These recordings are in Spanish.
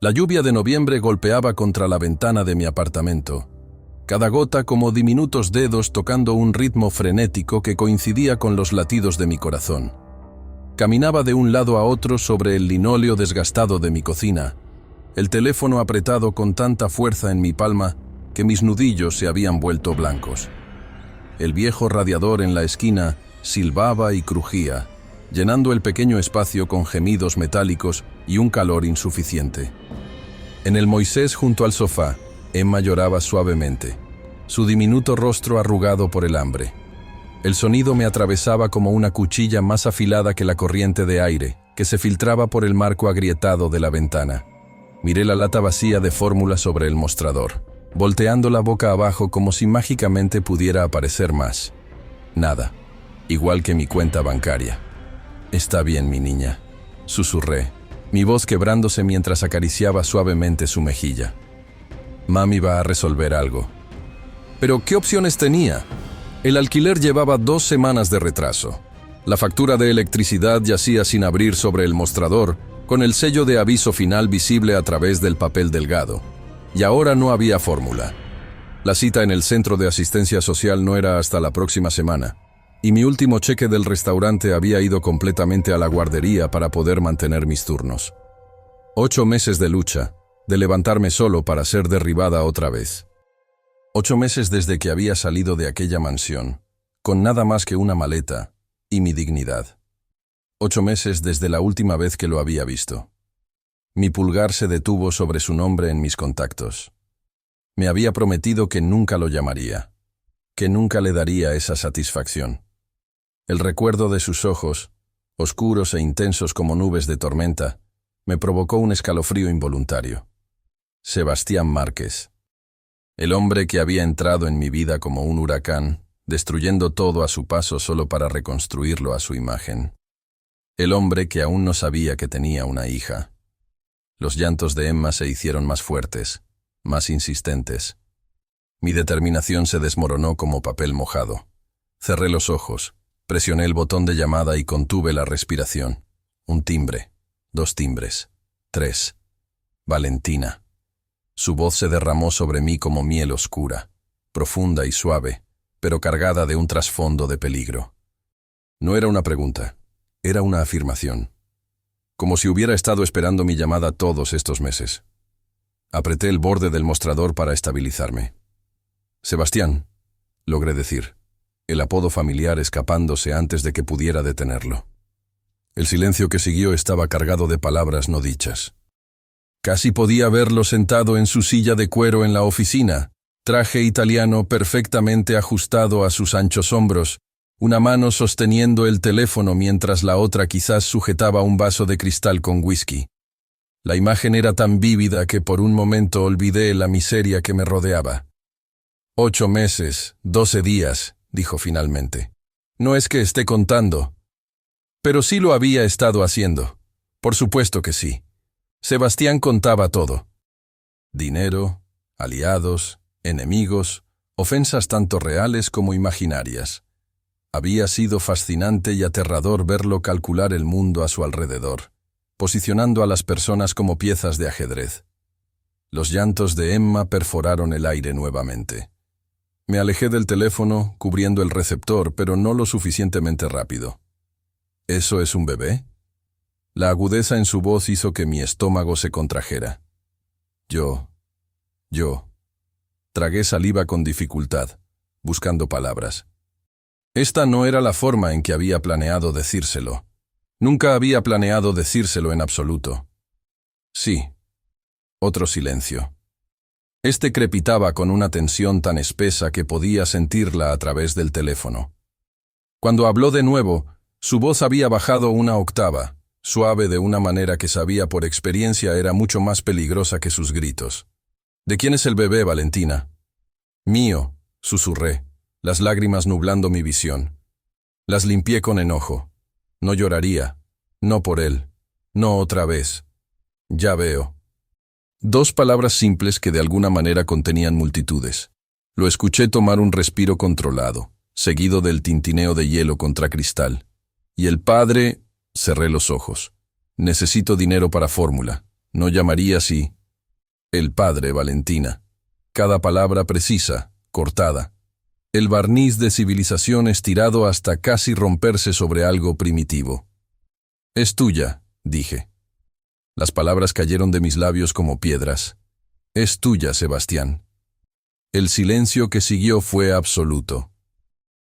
La lluvia de noviembre golpeaba contra la ventana de mi apartamento, cada gota como diminutos dedos tocando un ritmo frenético que coincidía con los latidos de mi corazón. Caminaba de un lado a otro sobre el linóleo desgastado de mi cocina, el teléfono apretado con tanta fuerza en mi palma que mis nudillos se habían vuelto blancos. El viejo radiador en la esquina silbaba y crujía, llenando el pequeño espacio con gemidos metálicos y un calor insuficiente. En el Moisés junto al sofá, Emma lloraba suavemente, su diminuto rostro arrugado por el hambre. El sonido me atravesaba como una cuchilla más afilada que la corriente de aire que se filtraba por el marco agrietado de la ventana. Miré la lata vacía de fórmula sobre el mostrador, volteando la boca abajo como si mágicamente pudiera aparecer más. Nada, igual que mi cuenta bancaria. «Está bien, mi niña», susurré, mi voz quebrándose mientras acariciaba suavemente su mejilla. Mami va a resolver algo. ¿Pero qué opciones tenía? El alquiler llevaba 2 semanas de retraso. La factura de electricidad yacía sin abrir sobre el mostrador, con el sello de aviso final visible a través del papel delgado. Y ahora no había fórmula. La cita en el centro de asistencia social no era hasta la próxima semana, y mi último cheque del restaurante había ido completamente a la guardería para poder mantener mis turnos. 8 meses de lucha, de levantarme solo para ser derribada otra vez. 8 meses desde que había salido de aquella mansión, con nada más que una maleta y mi dignidad. 8 meses desde la última vez que lo había visto. Mi pulgar se detuvo sobre su nombre en mis contactos. Me había prometido que nunca lo llamaría, que nunca le daría esa satisfacción. El recuerdo de sus ojos, oscuros e intensos como nubes de tormenta, me provocó un escalofrío involuntario. Sebastián Márquez. El hombre que había entrado en mi vida como un huracán, destruyendo todo a su paso solo para reconstruirlo a su imagen. El hombre que aún no sabía que tenía una hija. Los llantos de Emma se hicieron más fuertes, más insistentes. Mi determinación se desmoronó como papel mojado. Cerré los ojos, presioné el botón de llamada y contuve la respiración. Un timbre, 2 timbres, 3. Valentina. Su voz se derramó sobre mí como miel oscura, profunda y suave, pero cargada de un trasfondo de peligro. No era una pregunta, era una afirmación. Como si hubiera estado esperando mi llamada todos estos meses. Apreté el borde del mostrador para estabilizarme. «Sebastián», logré decir, el apodo familiar escapándose antes de que pudiera detenerlo. El silencio que siguió estaba cargado de palabras no dichas. Casi podía verlo sentado en su silla de cuero en la oficina, traje italiano perfectamente ajustado a sus anchos hombros, una mano sosteniendo el teléfono mientras la otra quizás sujetaba un vaso de cristal con whisky. La imagen era tan vívida que por un momento olvidé la miseria que me rodeaba. 8 meses, 12 días, dijo finalmente. No es que esté contando. Pero sí lo había estado haciendo. Por supuesto que sí. Sebastián contaba todo. Dinero, aliados, enemigos, ofensas tanto reales como imaginarias. Había sido fascinante y aterrador verlo calcular el mundo a su alrededor, posicionando a las personas como piezas de ajedrez. Los llantos de Emma perforaron el aire nuevamente. Me alejé del teléfono, cubriendo el receptor, pero no lo suficientemente rápido. ¿Eso es un bebé? La agudeza en su voz hizo que mi estómago se contrajera. Yo. Tragué saliva con dificultad, buscando palabras. Esta no era la forma en que había planeado decírselo. Nunca había planeado decírselo en absoluto. Sí. Otro silencio. Este crepitaba con una tensión tan espesa que podía sentirla a través del teléfono. Cuando habló de nuevo, su voz había bajado una octava, suave de una manera que sabía por experiencia era mucho más peligrosa que sus gritos. ¿De quién es el bebé, Valentina? Mío, susurré, las lágrimas nublando mi visión. Las limpié con enojo. No lloraría. No por él. No otra vez. Ya veo. 2 palabras simples que de alguna manera contenían multitudes. Lo escuché tomar un respiro controlado, seguido del tintineo de hielo contra cristal. Y el padre... Cerré los ojos. Necesito dinero para fórmula. No llamaría así. El padre, Valentina. Cada palabra precisa, cortada. El barniz de civilización estirado hasta casi romperse sobre algo primitivo. Es tuya, dije. Las palabras cayeron de mis labios como piedras. Es tuya, Sebastián. El silencio que siguió fue absoluto.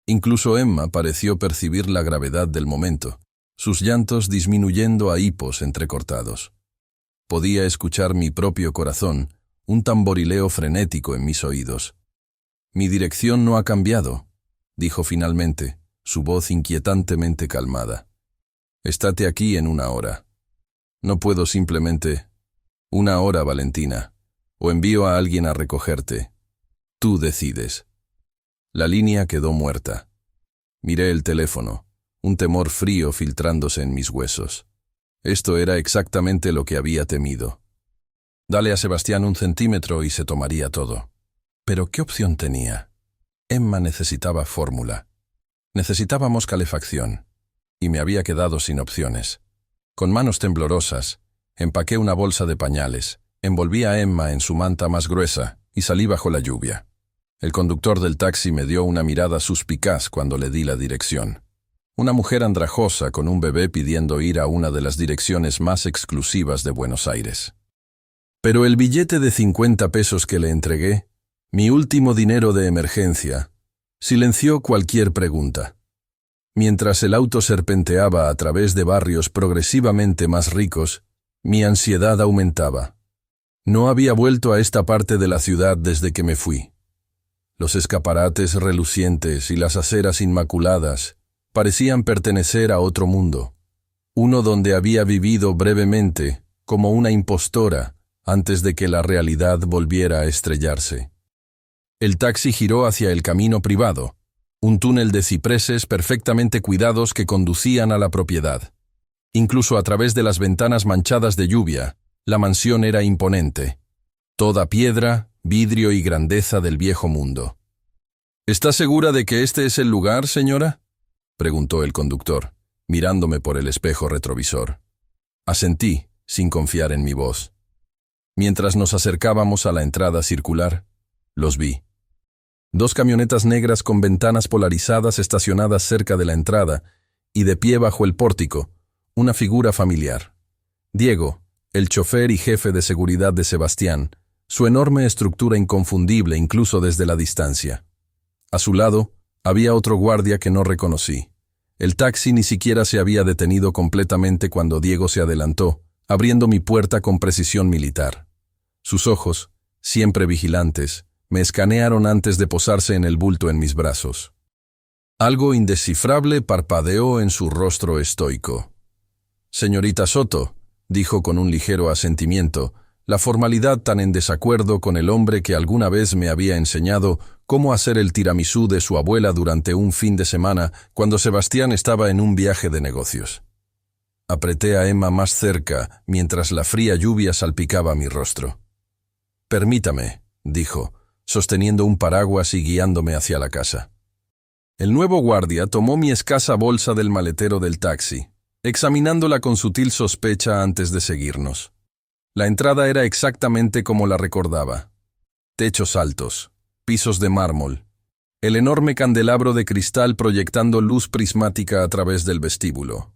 Incluso Emma pareció percibir la gravedad del momento, sus llantos disminuyendo a hipos entrecortados. Podía escuchar mi propio corazón, un tamborileo frenético en mis oídos. Mi dirección no ha cambiado, dijo finalmente, su voz inquietantemente calmada. Estate aquí en 1 hora. No puedo simplemente... 1 hora, Valentina. O envío a alguien a recogerte. Tú decides. La línea quedó muerta. Miré el teléfono, un temor frío filtrándose en mis huesos. Esto era exactamente lo que había temido. Dale a Sebastián 1 centímetro y se tomaría todo. Pero ¿qué opción tenía? Emma necesitaba fórmula. Necesitábamos calefacción. Y me había quedado sin opciones. Con manos temblorosas, empaqué una bolsa de pañales, envolví a Emma en su manta más gruesa y salí bajo la lluvia. El conductor del taxi me dio una mirada suspicaz cuando le di la dirección. Una mujer andrajosa con un bebé pidiendo ir a una de las direcciones más exclusivas de Buenos Aires. Pero el billete de 50 pesos que le entregué, mi último dinero de emergencia, silenció cualquier pregunta. Mientras el auto serpenteaba a través de barrios progresivamente más ricos, mi ansiedad aumentaba. No había vuelto a esta parte de la ciudad desde que me fui. Los escaparates relucientes y las aceras inmaculadas parecían pertenecer a otro mundo, uno donde había vivido brevemente, como una impostora, antes de que la realidad volviera a estrellarse. El taxi giró hacia el camino privado, un túnel de cipreses perfectamente cuidados que conducían a la propiedad. Incluso a través de las ventanas manchadas de lluvia, la mansión era imponente. Toda piedra, vidrio y grandeza del viejo mundo. ¿Está segura de que este es el lugar, señora?, preguntó el conductor, mirándome por el espejo retrovisor. Asentí, sin confiar en mi voz. Mientras nos acercábamos a la entrada circular, los vi. 2 camionetas negras con ventanas polarizadas estacionadas cerca de la entrada y de pie bajo el pórtico, una figura familiar. Diego, el chofer y jefe de seguridad de Sebastián, su enorme estructura inconfundible incluso desde la distancia. A su lado, había otro guardia que no reconocí. El taxi ni siquiera se había detenido completamente cuando Diego se adelantó, abriendo mi puerta con precisión militar. Sus ojos, siempre vigilantes, me escanearon antes de posarse en el bulto en mis brazos. Algo indescifrable parpadeó en su rostro estoico. «Señorita Soto», dijo con un ligero asentimiento, la formalidad tan en desacuerdo con el hombre que alguna vez me había enseñado cómo hacer el tiramisú de su abuela durante un fin de semana cuando Sebastián estaba en un viaje de negocios. Apreté a Emma más cerca mientras la fría lluvia salpicaba mi rostro. «Permítame», dijo, sosteniendo un paraguas y guiándome hacia la casa. El nuevo guardia tomó mi escasa bolsa del maletero del taxi, examinándola con sutil sospecha antes de seguirnos. La entrada era exactamente como la recordaba. Techos altos, pisos de mármol, el enorme candelabro de cristal proyectando luz prismática a través del vestíbulo.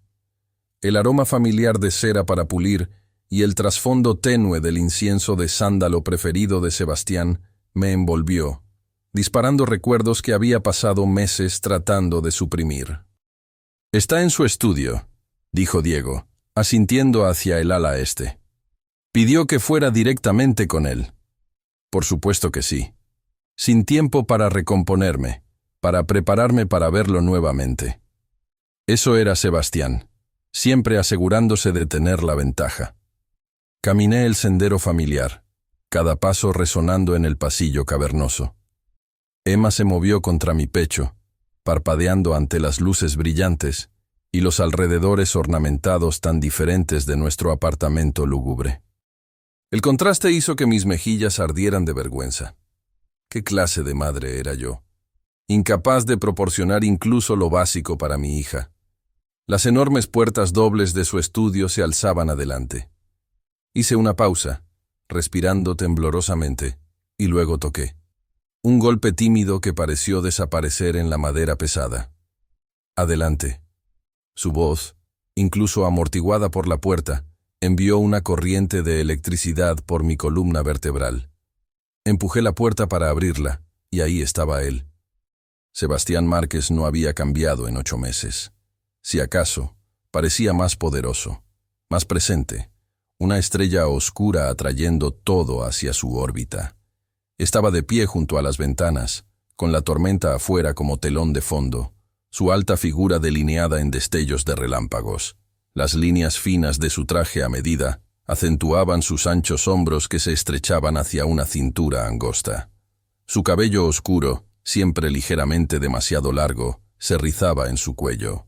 El aroma familiar de cera para pulir y el trasfondo tenue del incienso de sándalo preferido de Sebastián me envolvió, disparando recuerdos que había pasado meses tratando de suprimir. «Está en su estudio», dijo Diego, asintiendo hacia el ala este. «Pidió que fuera directamente con él». Por supuesto que sí. Sin tiempo para recomponerme, para prepararme para verlo nuevamente. Eso era Sebastián, siempre asegurándose de tener la ventaja. Caminé el sendero familiar, cada paso resonando en el pasillo cavernoso. Emma se movió contra mi pecho, parpadeando ante las luces brillantes y los alrededores ornamentados tan diferentes de nuestro apartamento lúgubre. El contraste hizo que mis mejillas ardieran de vergüenza. ¿Qué clase de madre era yo? Incapaz de proporcionar incluso lo básico para mi hija. Las enormes puertas dobles de su estudio se alzaban adelante. Hice una pausa, respirando temblorosamente, y luego toqué. Un golpe tímido que pareció desaparecer en la madera pesada. Adelante. Su voz, incluso amortiguada por la puerta, envió una corriente de electricidad por mi columna vertebral. Empujé la puerta para abrirla, y ahí estaba él. Sebastián Márquez no había cambiado en 8 meses. Si acaso, parecía más poderoso, más presente, una estrella oscura atrayendo todo hacia su órbita. Estaba de pie junto a las ventanas, con la tormenta afuera como telón de fondo, su alta figura delineada en destellos de relámpagos. Las líneas finas de su traje a medida acentuaban sus anchos hombros que se estrechaban hacia una cintura angosta. Su cabello oscuro, siempre ligeramente demasiado largo, se rizaba en su cuello.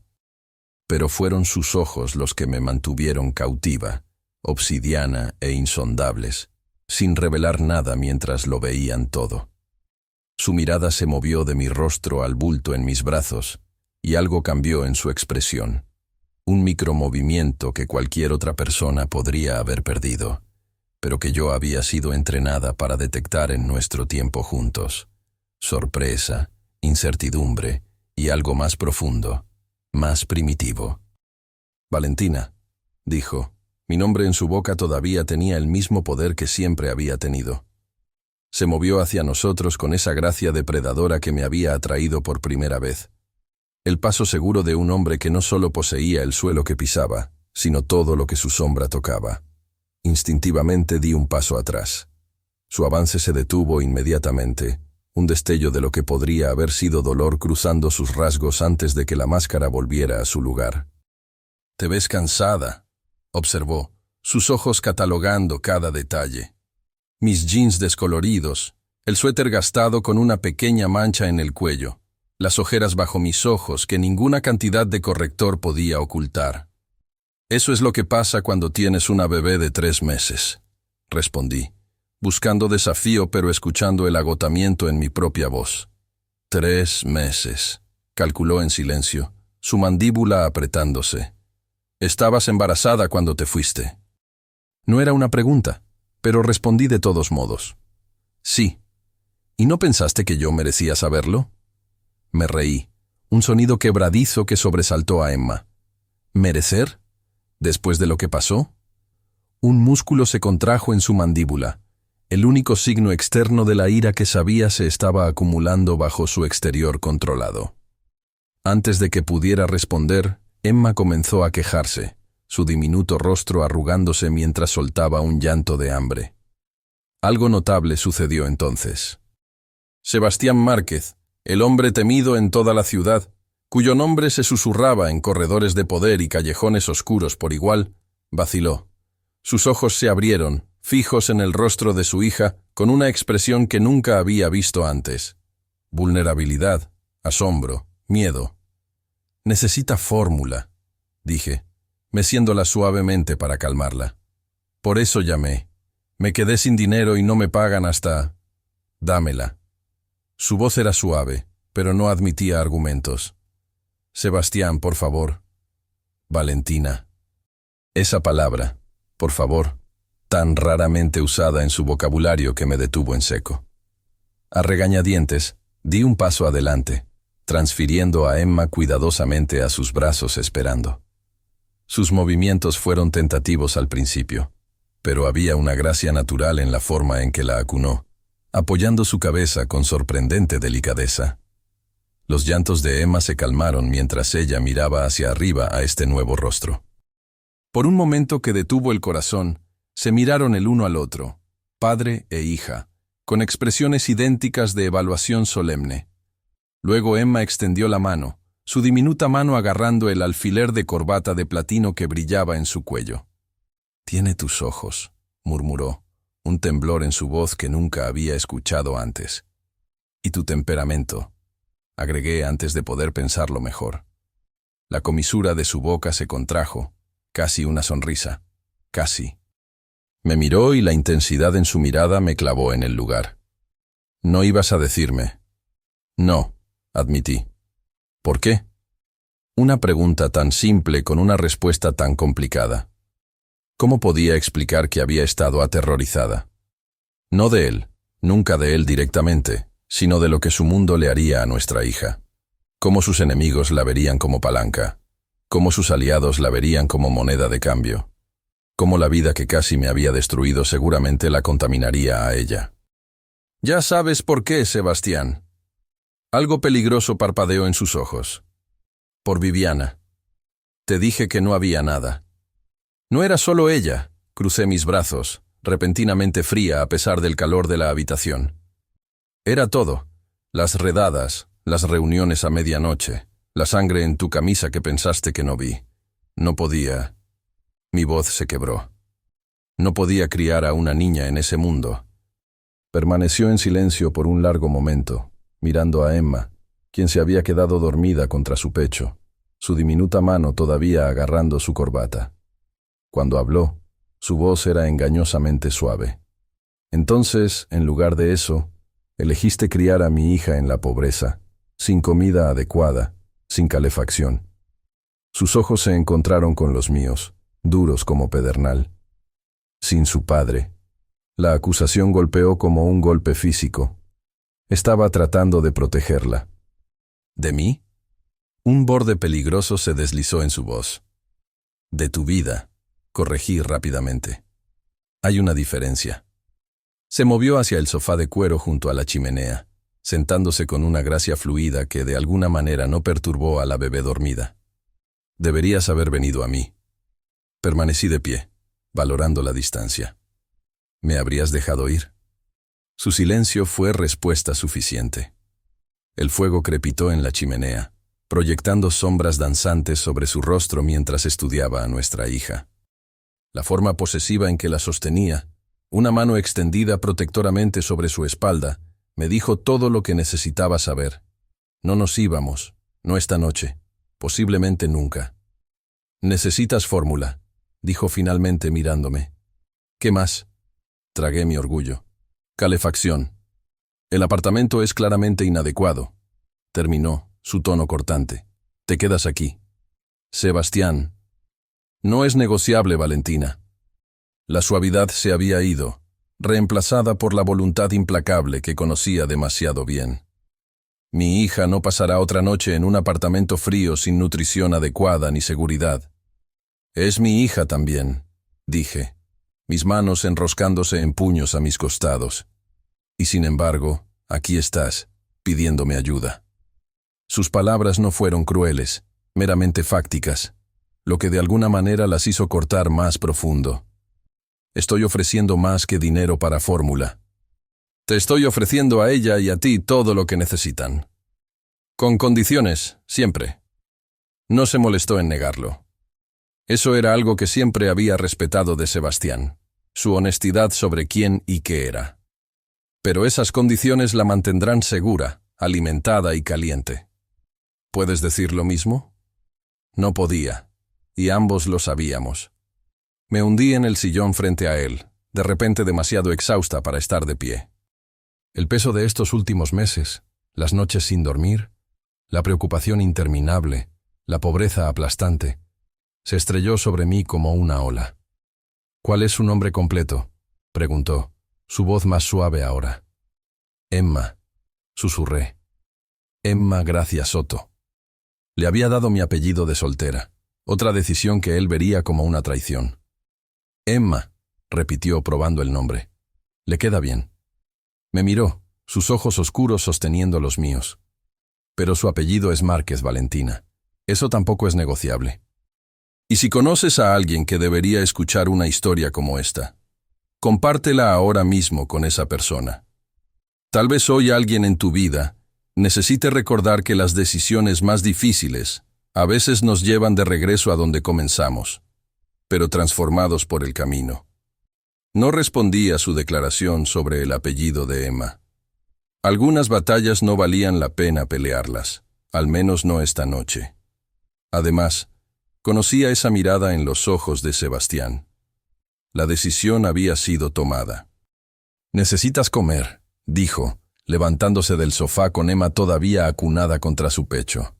Pero fueron sus ojos los que me mantuvieron cautiva, obsidiana e insondables, sin revelar nada mientras lo veían todo. Su mirada se movió de mi rostro al bulto en mis brazos, y algo cambió en su expresión. Un micromovimiento que cualquier otra persona podría haber perdido, pero que yo había sido entrenada para detectar en nuestro tiempo juntos. Sorpresa, incertidumbre y algo más profundo, más primitivo. Valentina, dijo. Mi nombre en su boca todavía tenía el mismo poder que siempre había tenido. Se movió hacia nosotros con esa gracia depredadora que me había atraído por primera vez. El paso seguro de un hombre que no solo poseía el suelo que pisaba, sino todo lo que su sombra tocaba. Instintivamente di un paso atrás. Su avance se detuvo inmediatamente, un destello de lo que podría haber sido dolor cruzando sus rasgos antes de que la máscara volviera a su lugar. «Te ves cansada», observó, sus ojos catalogando cada detalle. Mis jeans descoloridos, el suéter gastado con una pequeña mancha en el cuello, las ojeras bajo mis ojos que ninguna cantidad de corrector podía ocultar. «Eso es lo que pasa cuando tienes una bebé de 3 meses», respondí, buscando desafío pero escuchando el agotamiento en mi propia voz. 3 meses, calculó en silencio, su mandíbula apretándose. «Estabas embarazada cuando te fuiste». No era una pregunta, pero respondí de todos modos. «Sí». «¿Y no pensaste que yo merecía saberlo?» Me reí, un sonido quebradizo que sobresaltó a Emma. ¿Merecer? ¿Después de lo que pasó? Un músculo se contrajo en su mandíbula, el único signo externo de la ira que sabía se estaba acumulando bajo su exterior controlado. Antes de que pudiera responder, Emma comenzó a quejarse, su diminuto rostro arrugándose mientras soltaba un llanto de hambre. Algo notable sucedió entonces. Sebastián Márquez, el hombre temido en toda la ciudad, cuyo nombre se susurraba en corredores de poder y callejones oscuros por igual, vaciló. Sus ojos se abrieron, fijos en el rostro de su hija, con una expresión que nunca había visto antes. Vulnerabilidad, asombro, miedo. «Necesita fórmula», dije, meciéndola suavemente para calmarla. «Por eso llamé. Me quedé sin dinero y no me pagan hasta... Dámela». Su voz era suave, pero no admitía argumentos. «Sebastián, por favor». «Valentina». Esa palabra, por favor, tan raramente usada en su vocabulario que me detuvo en seco. A regañadientes, di un paso adelante, transfiriendo a Emma cuidadosamente a sus brazos esperando. Sus movimientos fueron tentativos al principio, pero había una gracia natural en la forma en que la acunó, apoyando su cabeza con sorprendente delicadeza. Los llantos de Emma se calmaron mientras ella miraba hacia arriba a este nuevo rostro. Por un momento que detuvo el corazón, se miraron el uno al otro, padre e hija, con expresiones idénticas de evaluación solemne. Luego Emma extendió la mano, su diminuta mano agarrando el alfiler de corbata de platino que brillaba en su cuello. «Tiene tus ojos», murmuró, un temblor en su voz que nunca había escuchado antes. «Y tu temperamento», agregué antes de poder pensarlo mejor. La comisura de su boca se contrajo, casi una sonrisa, casi. Me miró y la intensidad en su mirada me clavó en el lugar. «No ibas a decirme». «No», admití. «¿Por qué?» Una pregunta tan simple con una respuesta tan complicada. ¿Cómo podía explicar que había estado aterrorizada? No de él, nunca de él directamente, sino de lo que su mundo le haría a nuestra hija. Cómo sus enemigos la verían como palanca, cómo sus aliados la verían como moneda de cambio, cómo la vida que casi me había destruido seguramente la contaminaría a ella. Ya sabes por qué, Sebastián. Algo peligroso parpadeó en sus ojos. Por Viviana. Te dije que no había nada. No era solo ella, crucé mis brazos, repentinamente fría a pesar del calor de la habitación. Era todo, las redadas, las reuniones a medianoche, la sangre en tu camisa que pensaste que no vi. No podía. Mi voz se quebró. No podía criar a una niña en ese mundo. Permaneció en silencio por un largo momento, mirando a Emma, quien se había quedado dormida contra su pecho, su diminuta mano todavía agarrando su corbata. Cuando habló, su voz era engañosamente suave. Entonces, en lugar de eso, elegiste criar a mi hija en la pobreza, sin comida adecuada, sin calefacción. Sus ojos se encontraron con los míos, duros como pedernal. Sin su padre. La acusación golpeó como un golpe físico. Estaba tratando de protegerla. ¿De mí? Un borde peligroso se deslizó en su voz. De tu vida, corregí rápidamente. Hay una diferencia. Se movió hacia el sofá de cuero junto a la chimenea, sentándose con una gracia fluida que de alguna manera no perturbó a la bebé dormida. Deberías haber venido a mí. Permanecí de pie, valorando la distancia. ¿Me habrías dejado ir? Su silencio fue respuesta suficiente. El fuego crepitó en la chimenea, proyectando sombras danzantes sobre su rostro mientras estudiaba a nuestra hija. La forma posesiva en que la sostenía, una mano extendida protectoramente sobre su espalda, me dijo todo lo que necesitaba saber. No nos íbamos, no esta noche, posiblemente nunca. Necesitas fórmula, dijo finalmente mirándome. ¿Qué más? Tragué mi orgullo. Calefacción. El apartamento es claramente inadecuado. Terminó, su tono cortante. Te quedas aquí. Sebastián. No es negociable, Valentina. La suavidad se había ido, reemplazada por la voluntad implacable que conocía demasiado bien. Mi hija no pasará otra noche en un apartamento frío sin nutrición adecuada ni seguridad. Es mi hija también, dije, mis manos enroscándose en puños a mis costados. Y sin embargo, aquí estás, pidiéndome ayuda. Sus palabras no fueron crueles, meramente fácticas, lo que de alguna manera las hizo cortar más profundo. Estoy ofreciendo más que dinero para fórmula. Te estoy ofreciendo a ella y a ti todo lo que necesitan. Con condiciones, siempre. No se molestó en negarlo. Eso era algo que siempre había respetado de Sebastián, su honestidad sobre quién y qué era. Pero esas condiciones la mantendrán segura, alimentada y caliente. ¿Puedes decir lo mismo? No podía, y ambos lo sabíamos. Me hundí en el sillón frente a él, de repente demasiado exhausta para estar de pie. El peso de estos últimos meses, las noches sin dormir, la preocupación interminable, la pobreza aplastante, se estrelló sobre mí como una ola. ¿Cuál es su nombre completo?, preguntó, su voz más suave ahora. Emma, susurré. Emma Gracia Soto. Le había dado mi apellido de soltera, otra decisión que él vería como una traición. Emma, repitió probando el nombre. Le queda bien. Me miró, sus ojos oscuros sosteniendo los míos. Pero su apellido es Márquez, Valentina. Eso tampoco es negociable. Y si conoces a alguien que debería escuchar una historia como esta, compártela ahora mismo con esa persona. Tal vez hoy alguien en tu vida necesite recordar que las decisiones más difíciles a veces nos llevan de regreso a donde comenzamos, pero transformados por el camino. No respondí a su declaración sobre el apellido de Emma. Algunas batallas no valían la pena pelearlas, al menos no esta noche. Además, conocía esa mirada en los ojos de Sebastián. La decisión había sido tomada. Necesitas comer, dijo, levantándose del sofá con Emma todavía acunada contra su pecho.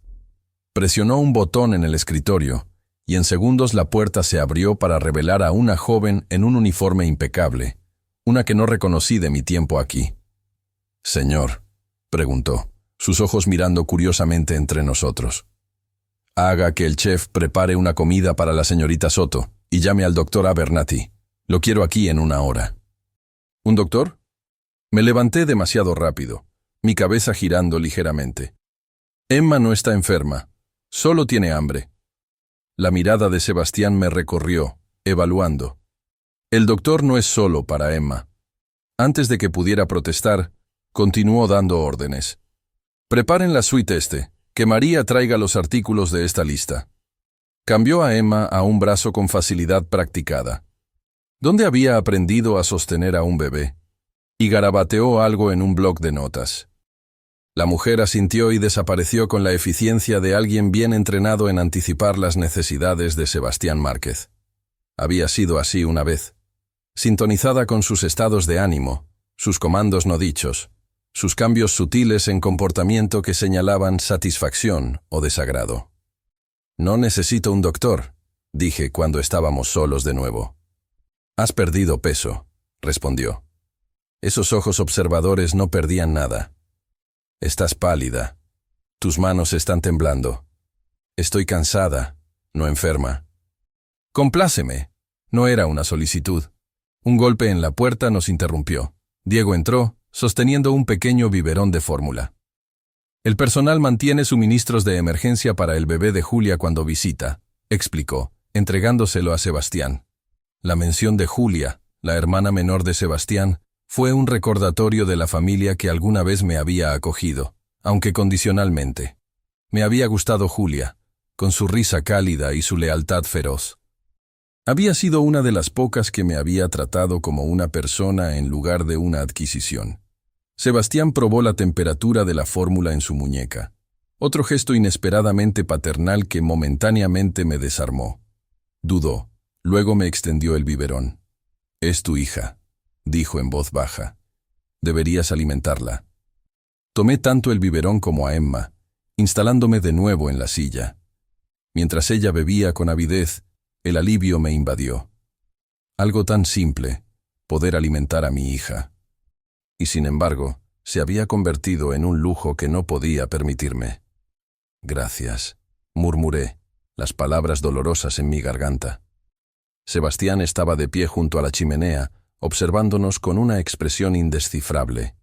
Presionó un botón en el escritorio, y en segundos la puerta se abrió para revelar a una joven en un uniforme impecable, una que no reconocí de mi tiempo aquí. «Señor», preguntó, sus ojos mirando curiosamente entre nosotros. «Haga que el chef prepare una comida para la señorita Soto y llame al doctor Abernathy. Lo quiero aquí en 1 hora». «¿Un doctor?» Me levanté demasiado rápido, mi cabeza girando ligeramente. «Emma no está enferma, solo tiene hambre». La mirada de Sebastián me recorrió, evaluando. El doctor no es solo para Emma. Antes de que pudiera protestar, continuó dando órdenes. «Preparen la suite que María traiga los artículos de esta lista». Cambió a Emma a un brazo con facilidad practicada. ¿Dónde había aprendido a sostener a un bebé? Y garabateó algo en un bloc de notas. La mujer asintió y desapareció con la eficiencia de alguien bien entrenado en anticipar las necesidades de Sebastián Márquez. Había sido así una vez, sintonizada con sus estados de ánimo, sus comandos no dichos, sus cambios sutiles en comportamiento que señalaban satisfacción o desagrado. «No necesito un doctor», dije cuando estábamos solos de nuevo. «Has perdido peso», respondió. Esos ojos observadores no perdían nada. «Estás pálida. Tus manos están temblando. Estoy cansada, no enferma». «Compláceme». No era una solicitud. Un golpe en la puerta nos interrumpió. Diego entró, sosteniendo un pequeño biberón de fórmula. «El personal mantiene suministros de emergencia para el bebé de Julia cuando visita», explicó, entregándoselo a Sebastián. La mención de Julia, la hermana menor de Sebastián, fue un recordatorio de la familia que alguna vez me había acogido, aunque condicionalmente. Me había gustado Julia, con su risa cálida y su lealtad feroz. Había sido una de las pocas que me había tratado como una persona en lugar de una adquisición. Sebastián probó la temperatura de la fórmula en su muñeca, otro gesto inesperadamente paternal que momentáneamente me desarmó. Dudó, luego me extendió el biberón. «Es tu hija», dijo en voz baja. «Deberías alimentarla». Tomé tanto el biberón como a Emma, instalándome de nuevo en la silla. Mientras ella bebía con avidez, el alivio me invadió. Algo tan simple, poder alimentar a mi hija. Y sin embargo, se había convertido en un lujo que no podía permitirme. «Gracias», murmuré, las palabras dolorosas en mi garganta. Sebastián estaba de pie junto a la chimenea, observándonos con una expresión indescifrable.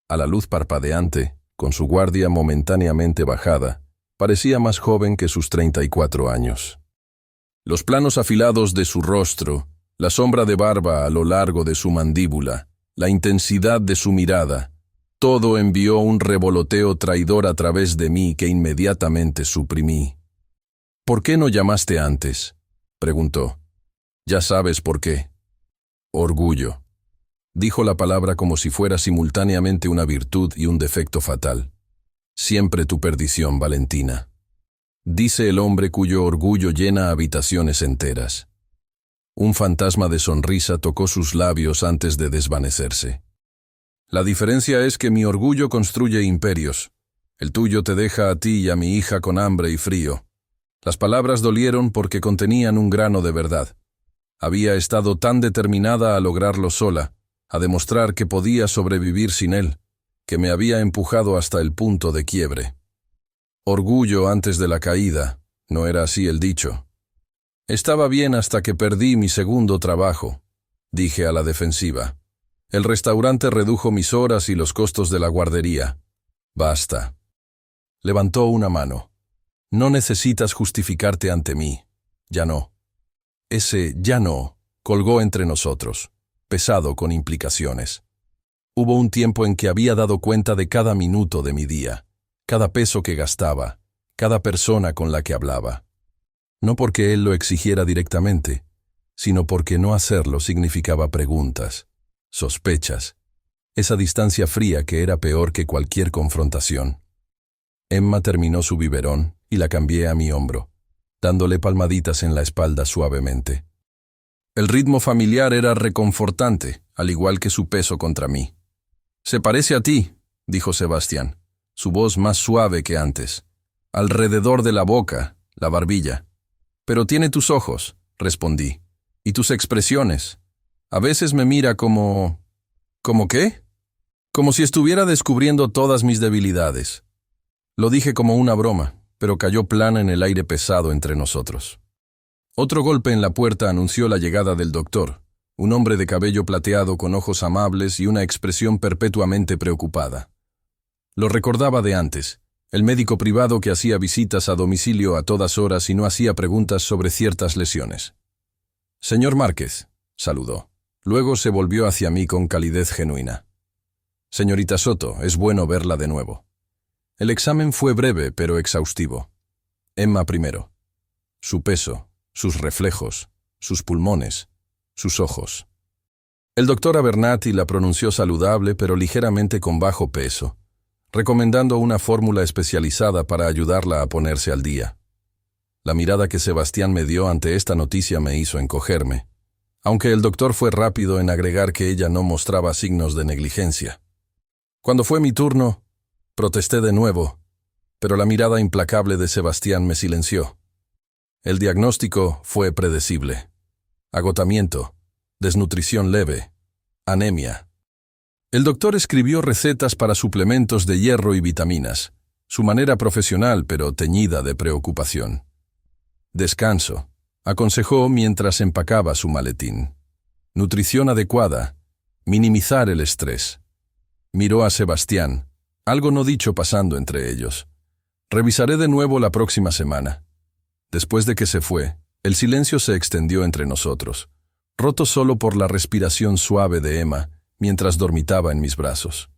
A la luz parpadeante, con su guardia momentáneamente bajada, parecía más joven que sus 34 años. Los planos afilados de su rostro, la sombra de barba a lo largo de su mandíbula, la intensidad de su mirada, todo envió un revoloteo traidor a través de mí que inmediatamente suprimí. «¿Por qué no llamaste antes?», preguntó. «Ya sabes por qué». «Orgullo», dijo la palabra como si fuera simultáneamente una virtud y un defecto fatal. «Siempre tu perdición, Valentina», dice el hombre cuyo orgullo llena habitaciones enteras. Un fantasma de sonrisa tocó sus labios antes de desvanecerse. «La diferencia es que mi orgullo construye imperios. El tuyo te deja a ti y a mi hija con hambre y frío». Las palabras dolieron porque contenían un grano de verdad. Había estado tan determinada a lograrlo sola, a demostrar que podía sobrevivir sin él, que me había empujado hasta el punto de quiebre. Orgullo antes de la caída, no era así el dicho. «Estaba bien hasta que perdí mi segundo trabajo», dije a la defensiva. «El restaurante redujo mis horas y los costos de la guardería. Basta». Levantó una mano. «No necesitas justificarte ante mí. Ya no». Ese «ya no» colgó entre nosotros, pesado con implicaciones. Hubo un tiempo en que había dado cuenta de cada minuto de mi día, cada peso que gastaba, cada persona con la que hablaba. No porque él lo exigiera directamente, sino porque no hacerlo significaba preguntas, sospechas, esa distancia fría que era peor que cualquier confrontación. Emma terminó su biberón y la cambié a mi hombro, dándole palmaditas en la espalda suavemente. El ritmo familiar era reconfortante, al igual que su peso contra mí. «Se parece a ti», dijo Sebastián, su voz más suave que antes. «Alrededor de la boca, la barbilla. Pero tiene tus ojos, respondí, y tus expresiones. A veces me mira como... ¿Cómo qué? Como si estuviera descubriendo todas mis debilidades. Lo dije como una broma, pero cayó plana en el aire pesado entre nosotros. Otro golpe en la puerta anunció la llegada del doctor, un hombre de cabello plateado con ojos amables y una expresión perpetuamente preocupada. Lo recordaba de antes, el médico privado que hacía visitas a domicilio a todas horas y no hacía preguntas sobre ciertas lesiones. «Señor Márquez», saludó. Luego se volvió hacia mí con calidez genuina. «Señorita Soto, es bueno verla de nuevo». El examen fue breve pero exhaustivo. Emma primero. Su peso, sus reflejos, sus pulmones, sus ojos. El doctor Abernathy la pronunció saludable pero ligeramente con bajo peso, recomendando una fórmula especializada para ayudarla a ponerse al día. La mirada que Sebastián me dio ante esta noticia me hizo encogerme, aunque el doctor fue rápido en agregar que ella no mostraba signos de negligencia. Cuando fue mi turno, protesté de nuevo, pero la mirada implacable de Sebastián me silenció. El diagnóstico fue predecible. Agotamiento, desnutrición leve, anemia. El doctor escribió recetas para suplementos de hierro y vitaminas, su manera profesional pero teñida de preocupación. Descanso, aconsejó mientras empacaba su maletín. Nutrición adecuada, minimizar el estrés. Miró a Sebastián, algo no dicho pasando entre ellos. Revisaré de nuevo la próxima semana. Después de que se fue, el silencio se extendió entre nosotros, roto solo por la respiración suave de Emma, mientras dormitaba en mis brazos.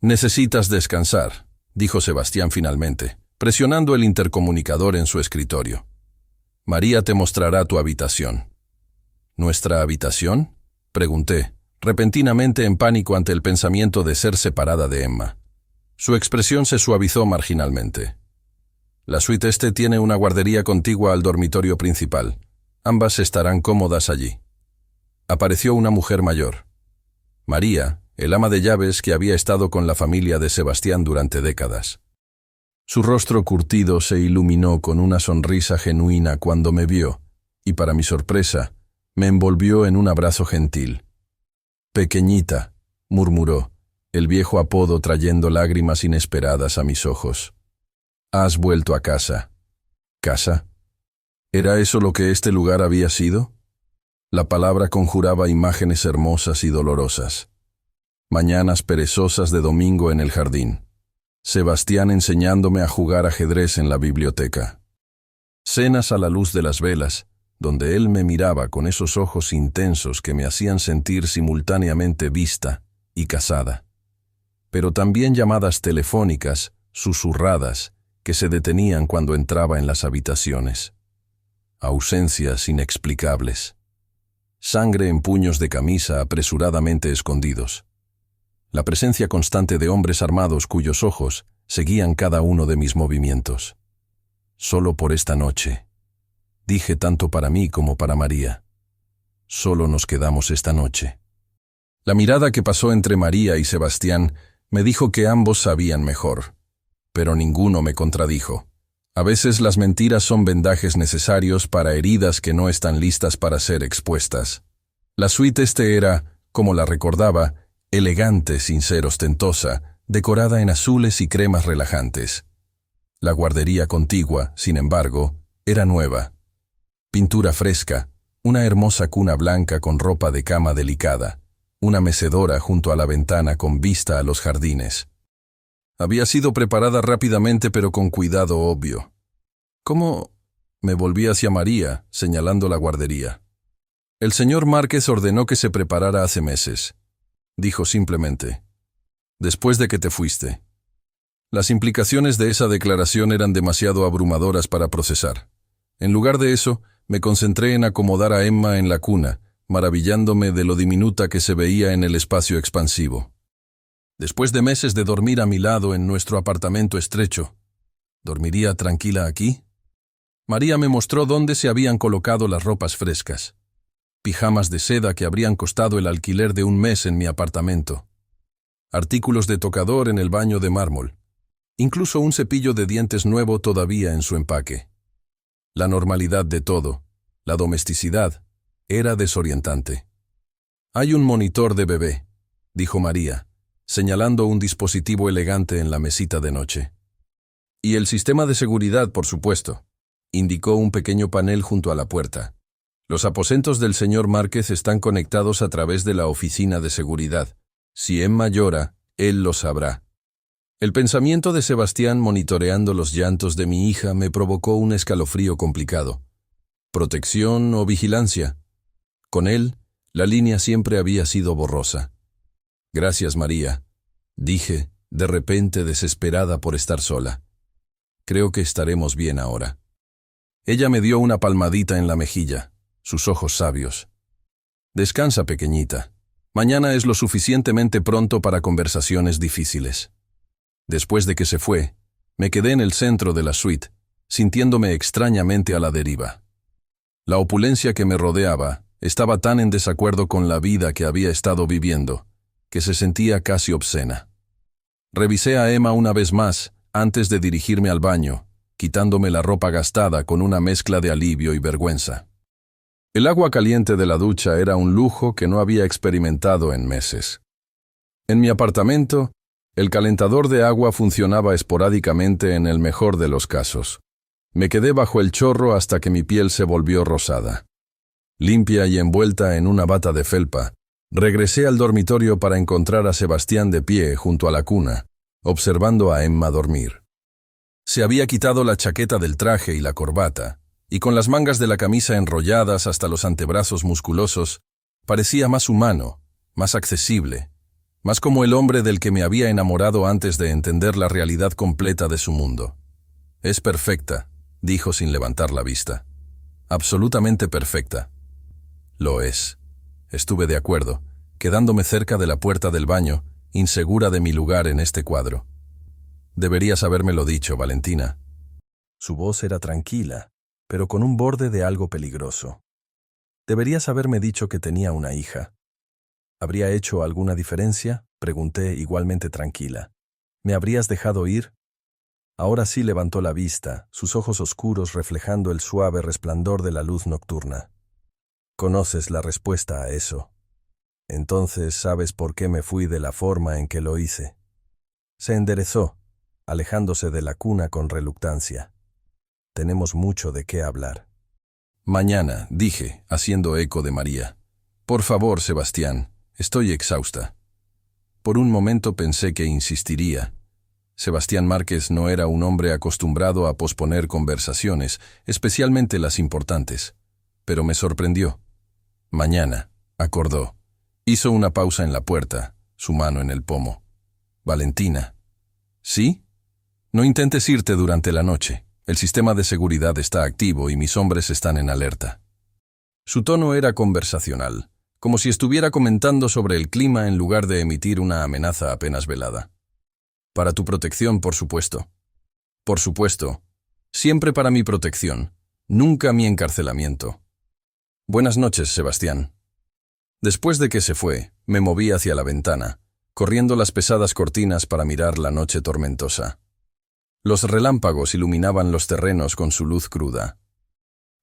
«Necesitas descansar», dijo Sebastián finalmente, presionando el intercomunicador en su escritorio. «María te mostrará tu habitación». «¿Nuestra habitación?», pregunté, repentinamente en pánico ante el pensamiento de ser separada de Emma. Su expresión se suavizó marginalmente. «La suite este tiene una guardería contigua al dormitorio principal. Ambas estarán cómodas allí». Apareció una mujer mayor. María, el ama de llaves que había estado con la familia de Sebastián durante décadas. Su rostro curtido se iluminó con una sonrisa genuina cuando me vio, y para mi sorpresa, me envolvió en un abrazo gentil. «Pequeñita», murmuró, el viejo apodo trayendo lágrimas inesperadas a mis ojos. «Has vuelto a casa». ¿Casa? ¿Era eso lo que este lugar había sido? La palabra conjuraba imágenes hermosas y dolorosas. Mañanas perezosas de domingo en el jardín. Sebastián enseñándome a jugar ajedrez en la biblioteca. Cenas a la luz de las velas, donde él me miraba con esos ojos intensos que me hacían sentir simultáneamente vista y casada. Pero también llamadas telefónicas, susurradas, que se detenían cuando entraba en las habitaciones. Ausencias inexplicables. Sangre en puños de camisa apresuradamente escondidos. La presencia constante de hombres armados cuyos ojos seguían cada uno de mis movimientos. Solo por esta noche. Dije tanto para mí como para María. Solo nos quedamos esta noche. La mirada que pasó entre María y Sebastián me dijo que ambos sabían mejor. Pero ninguno me contradijo. A veces las mentiras son vendajes necesarios para heridas que no están listas para ser expuestas. La suite este era, como la recordaba, elegante sin ser ostentosa, decorada en azules y cremas relajantes. La guardería contigua, sin embargo, era nueva. Pintura fresca, una hermosa cuna blanca con ropa de cama delicada, una mecedora junto a la ventana con vista a los jardines. Había sido preparada rápidamente pero con cuidado obvio. ¿Cómo? Me volví hacia María, señalando la guardería. «El señor Márquez ordenó que se preparara hace meses», dijo simplemente. «Después de que te fuiste». Las implicaciones de esa declaración eran demasiado abrumadoras para procesar. En lugar de eso, me concentré en acomodar a Emma en la cuna, maravillándome de lo diminuta que se veía en el espacio expansivo. Después de meses de dormir a mi lado en nuestro apartamento estrecho, ¿dormiría tranquila aquí? María me mostró dónde se habían colocado las ropas frescas. Pijamas de seda que habrían costado el alquiler de un mes en mi apartamento. Artículos de tocador en el baño de mármol. Incluso un cepillo de dientes nuevo todavía en su empaque. La normalidad de todo, la domesticidad, era desorientante. «Hay un monitor de bebé», dijo María, señalando un dispositivo elegante en la mesita de noche. «Y el sistema de seguridad, por supuesto», indicó un pequeño panel junto a la puerta. «Los aposentos del señor Márquez están conectados a través de la oficina de seguridad. Si Emma llora, él lo sabrá». El pensamiento de Sebastián monitoreando los llantos de mi hija me provocó un escalofrío complicado. ¿Protección o vigilancia? Con él, la línea siempre había sido borrosa. «Gracias, María», dije, de repente desesperada por estar sola. «Creo que estaremos bien ahora». Ella me dio una palmadita en la mejilla, sus ojos sabios. «Descansa, pequeñita. Mañana es lo suficientemente pronto para conversaciones difíciles». Después de que se fue, me quedé en el centro de la suite, sintiéndome extrañamente a la deriva. La opulencia que me rodeaba estaba tan en desacuerdo con la vida que había estado viviendo, que se sentía casi obscena. Revisé a Emma una vez más antes de dirigirme al baño, quitándome la ropa gastada con una mezcla de alivio y vergüenza. El agua caliente de la ducha era un lujo que no había experimentado en meses. En mi apartamento, el calentador de agua funcionaba esporádicamente en el mejor de los casos. Me quedé bajo el chorro hasta que mi piel se volvió rosada. Limpia y envuelta en una bata de felpa, regresé al dormitorio para encontrar a Sebastián de pie junto a la cuna, observando a Emma dormir. Se había quitado la chaqueta del traje y la corbata, y con las mangas de la camisa enrolladas hasta los antebrazos musculosos, parecía más humano, más accesible, más como el hombre del que me había enamorado antes de entender la realidad completa de su mundo. «Es perfecta», dijo sin levantar la vista. «Absolutamente perfecta». «Lo es». Estuve de acuerdo, quedándome cerca de la puerta del baño, insegura de mi lugar en este cuadro. «Deberías habérmelo dicho, Valentina». Su voz era tranquila, pero con un borde de algo peligroso. «Deberías haberme dicho que tenía una hija». «¿Habría hecho alguna diferencia?», pregunté igualmente tranquila. «¿Me habrías dejado ir?». Ahora sí levantó la vista, sus ojos oscuros reflejando el suave resplandor de la luz nocturna. «Conoces la respuesta a eso. Entonces sabes por qué me fui de la forma en que lo hice». Se enderezó, alejándose de la cuna con reluctancia. «Tenemos mucho de qué hablar». «Mañana», dije, haciendo eco de María. «Por favor, Sebastián, estoy exhausta». Por un momento pensé que insistiría. Sebastián Márquez no era un hombre acostumbrado a posponer conversaciones, especialmente las importantes. Pero me sorprendió. «Mañana», acordó. Hizo una pausa en la puerta, su mano en el pomo. «Valentina». «¿Sí? No intentes irte durante la noche. El sistema de seguridad está activo y mis hombres están en alerta». Su tono era conversacional, como si estuviera comentando sobre el clima en lugar de emitir una amenaza apenas velada. «Para tu protección, por supuesto». «Por supuesto. Siempre para mi protección. Nunca mi encarcelamiento». «Buenas noches, Sebastián». Después de que se fue, me moví hacia la ventana, corriendo las pesadas cortinas para mirar la noche tormentosa. Los relámpagos iluminaban los terrenos con su luz cruda.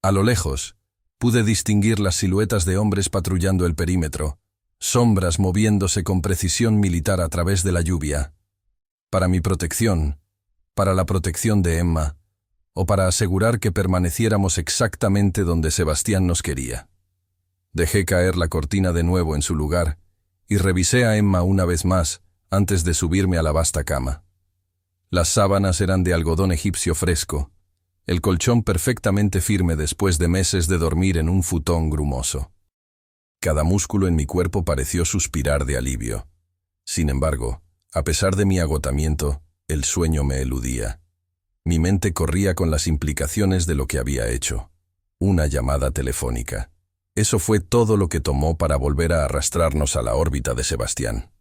A lo lejos, pude distinguir las siluetas de hombres patrullando el perímetro, sombras moviéndose con precisión militar a través de la lluvia. Para mi protección, para la protección de Emma, o para asegurar que permaneciéramos exactamente donde Sebastián nos quería. Dejé caer la cortina de nuevo en su lugar y revisé a Emma una vez más antes de subirme a la vasta cama. Las sábanas eran de algodón egipcio fresco, el colchón perfectamente firme después de meses de dormir en un futón grumoso. Cada músculo en mi cuerpo pareció suspirar de alivio. Sin embargo, a pesar de mi agotamiento, el sueño me eludía. Mi mente corría con las implicaciones de lo que había hecho. Una llamada telefónica. Eso fue todo lo que tomó para volver a arrastrarnos a la órbita de Sebastián.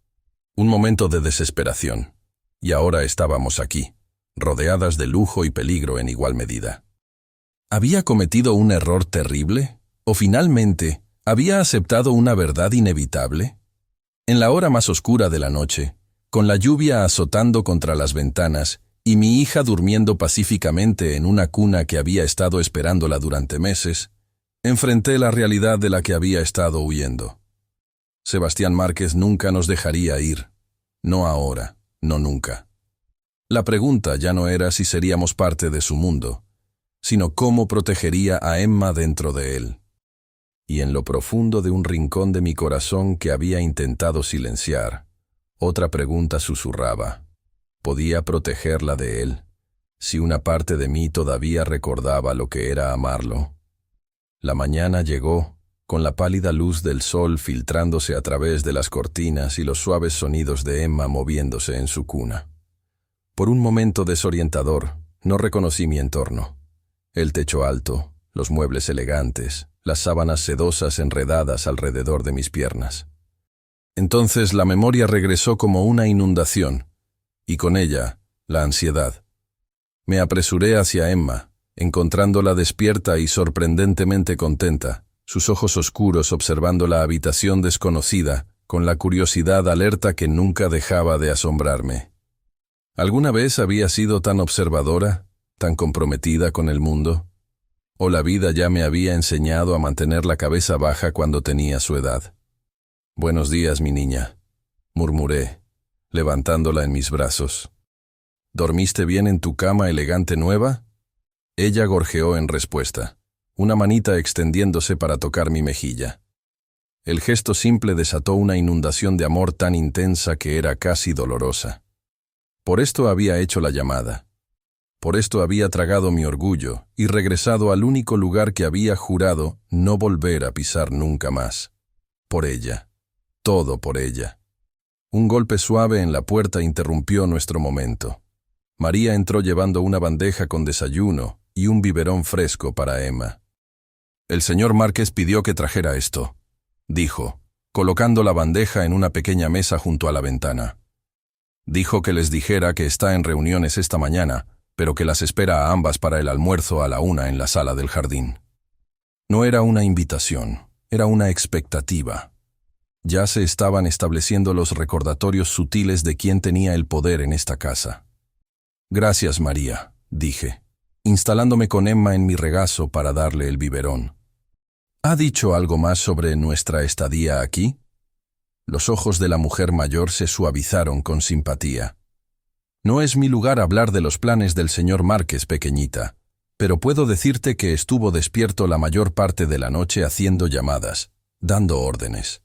Un momento de desesperación. Y ahora estábamos aquí, rodeadas de lujo y peligro en igual medida. ¿Había cometido un error terrible? ¿O finalmente había aceptado una verdad inevitable? En la hora más oscura de la noche, con la lluvia azotando contra las ventanas y mi hija durmiendo pacíficamente en una cuna que había estado esperándola durante meses, enfrenté la realidad de la que había estado huyendo. Sebastián Márquez nunca nos dejaría ir. No ahora, no nunca. La pregunta ya no era si seríamos parte de su mundo, sino cómo protegería a Emma dentro de él. Y en lo profundo de un rincón de mi corazón que había intentado silenciar, otra pregunta susurraba. ¿Podía protegerla de él, si una parte de mí todavía recordaba lo que era amarlo? La mañana llegó, con la pálida luz del sol filtrándose a través de las cortinas y los suaves sonidos de Emma moviéndose en su cuna. Por un momento desorientador, no reconocí mi entorno. El techo alto, los muebles elegantes, las sábanas sedosas enredadas alrededor de mis piernas. Entonces la memoria regresó como una inundación, y con ella, la ansiedad. Me apresuré hacia Emma, encontrándola despierta y sorprendentemente contenta, sus ojos oscuros observando la habitación desconocida, con la curiosidad alerta que nunca dejaba de asombrarme. ¿Alguna vez había sido tan observadora, tan comprometida con el mundo? ¿O la vida ya me había enseñado a mantener la cabeza baja cuando tenía su edad? «Buenos días, mi niña», murmuré, levantándola en mis brazos. «¿Dormiste bien en tu cama elegante nueva?» Ella gorjeó en respuesta, una manita extendiéndose para tocar mi mejilla. El gesto simple desató una inundación de amor tan intensa que era casi dolorosa. Por esto había hecho la llamada. Por esto había tragado mi orgullo y regresado al único lugar que había jurado no volver a pisar nunca más. Por ella. Todo por ella. Un golpe suave en la puerta interrumpió nuestro momento. María entró llevando una bandeja con desayuno y un biberón fresco para Emma. «El señor Márquez pidió que trajera esto», dijo, colocando la bandeja en una pequeña mesa junto a la ventana. «Dijo que les dijera que está en reuniones esta mañana, pero que las espera a ambas para el almuerzo a la 1 en la sala del jardín». No era una invitación, era una expectativa. Ya se estaban estableciendo los recordatorios sutiles de quién tenía el poder en esta casa. «Gracias, María», dije, instalándome con Emma en mi regazo para darle el biberón. «¿Ha dicho algo más sobre nuestra estadía aquí?» Los ojos de la mujer mayor se suavizaron con simpatía. «No es mi lugar hablar de los planes del señor Márquez, pequeñita, pero puedo decirte que estuvo despierto la mayor parte de la noche haciendo llamadas, dando órdenes».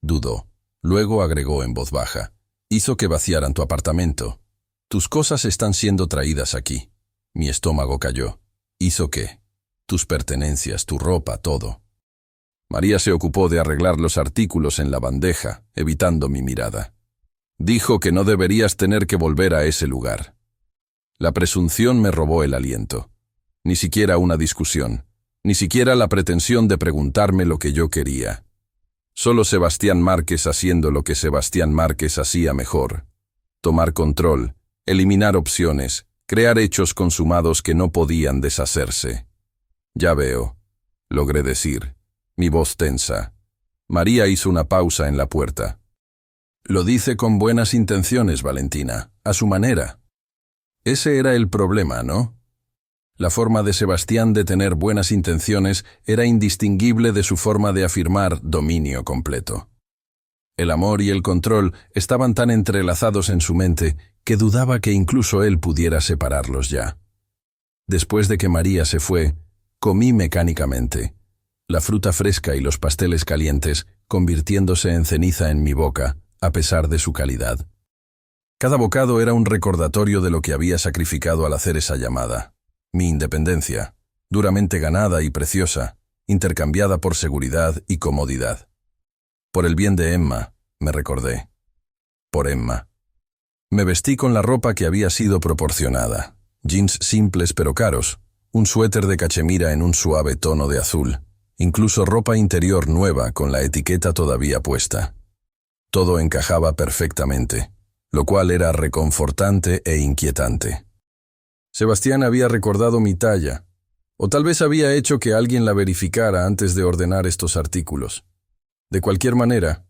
Dudó. Luego agregó en voz baja. «Hizo que vaciaran tu apartamento. Tus cosas están siendo traídas aquí». Mi estómago cayó. «¿Hizo qué?» «Tus pertenencias, tu ropa, todo». María se ocupó de arreglar los artículos en la bandeja, evitando mi mirada. «Dijo que no deberías tener que volver a ese lugar». La presunción me robó el aliento. Ni siquiera una discusión, ni siquiera la pretensión de preguntarme lo que yo quería. Solo Sebastián Márquez haciendo lo que Sebastián Márquez hacía mejor. Tomar control, eliminar opciones, crear hechos consumados que no podían deshacerse. «Ya veo», logré decir, mi voz tensa. María hizo una pausa en la puerta. «Lo dice con buenas intenciones, Valentina, a su manera». Ese era el problema, ¿no? La forma de Sebastián de tener buenas intenciones era indistinguible de su forma de afirmar dominio completo. El amor y el control estaban tan entrelazados en su mente que dudaba que incluso él pudiera separarlos ya. Después de que María se fue, comí mecánicamente. La fruta fresca y los pasteles calientes convirtiéndose en ceniza en mi boca, a pesar de su calidad. Cada bocado era un recordatorio de lo que había sacrificado al hacer esa llamada. Mi independencia, duramente ganada y preciosa, intercambiada por seguridad y comodidad. Por el bien de Emma, me recordé. Por Emma. Me vestí con la ropa que había sido proporcionada. Jeans simples pero caros, un suéter de cachemira en un suave tono de azul, incluso ropa interior nueva con la etiqueta todavía puesta. Todo encajaba perfectamente, lo cual era reconfortante e inquietante. Sebastián había recordado mi talla, o tal vez había hecho que alguien la verificara antes de ordenar estos artículos. De cualquier manera,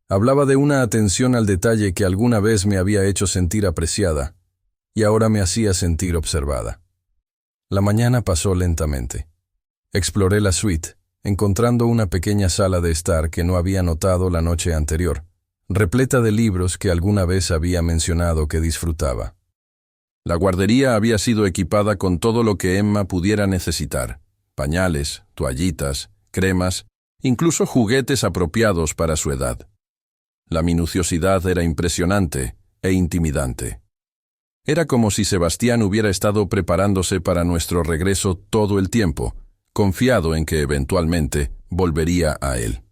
hablaba de una atención al detalle que alguna vez me había hecho sentir apreciada, y ahora me hacía sentir observada. La mañana pasó lentamente. Exploré la suite, encontrando una pequeña sala de estar que no había notado la noche anterior, repleta de libros que alguna vez había mencionado que disfrutaba. La guardería había sido equipada con todo lo que Emma pudiera necesitar: pañales, toallitas, cremas, incluso juguetes apropiados para su edad. La minuciosidad era impresionante e intimidante. Era como si Sebastián hubiera estado preparándose para nuestro regreso todo el tiempo, confiado en que eventualmente volvería a él.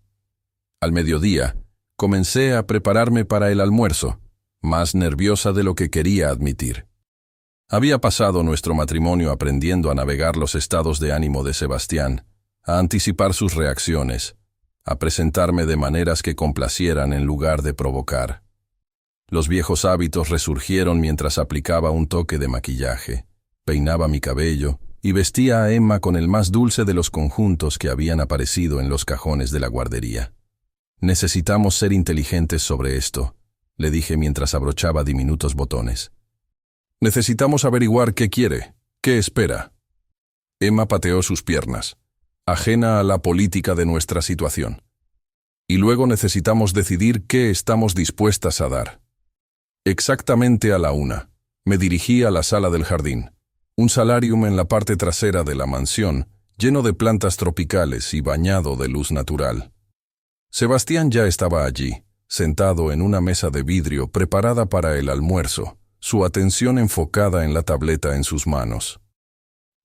Al mediodía, comencé a prepararme para el almuerzo, más nerviosa de lo que quería admitir. Había pasado nuestro matrimonio aprendiendo a navegar los estados de ánimo de Sebastián, a anticipar sus reacciones, a presentarme de maneras que complacieran en lugar de provocar. Los viejos hábitos resurgieron mientras aplicaba un toque de maquillaje, peinaba mi cabello y vestía a Emma con el más dulce de los conjuntos que habían aparecido en los cajones de la guardería. Necesitamos ser inteligentes sobre esto, le dije mientras abrochaba diminutos botones. Necesitamos averiguar qué quiere, qué espera. Emma pateó sus piernas, ajena a la política de nuestra situación. Y luego necesitamos decidir qué estamos dispuestas a dar. Exactamente a la 1, me dirigí a la sala del jardín, un solarium en la parte trasera de la mansión, lleno de plantas tropicales y bañado de luz natural. Sebastián ya estaba allí, sentado en una mesa de vidrio preparada para el almuerzo, su atención enfocada en la tableta en sus manos.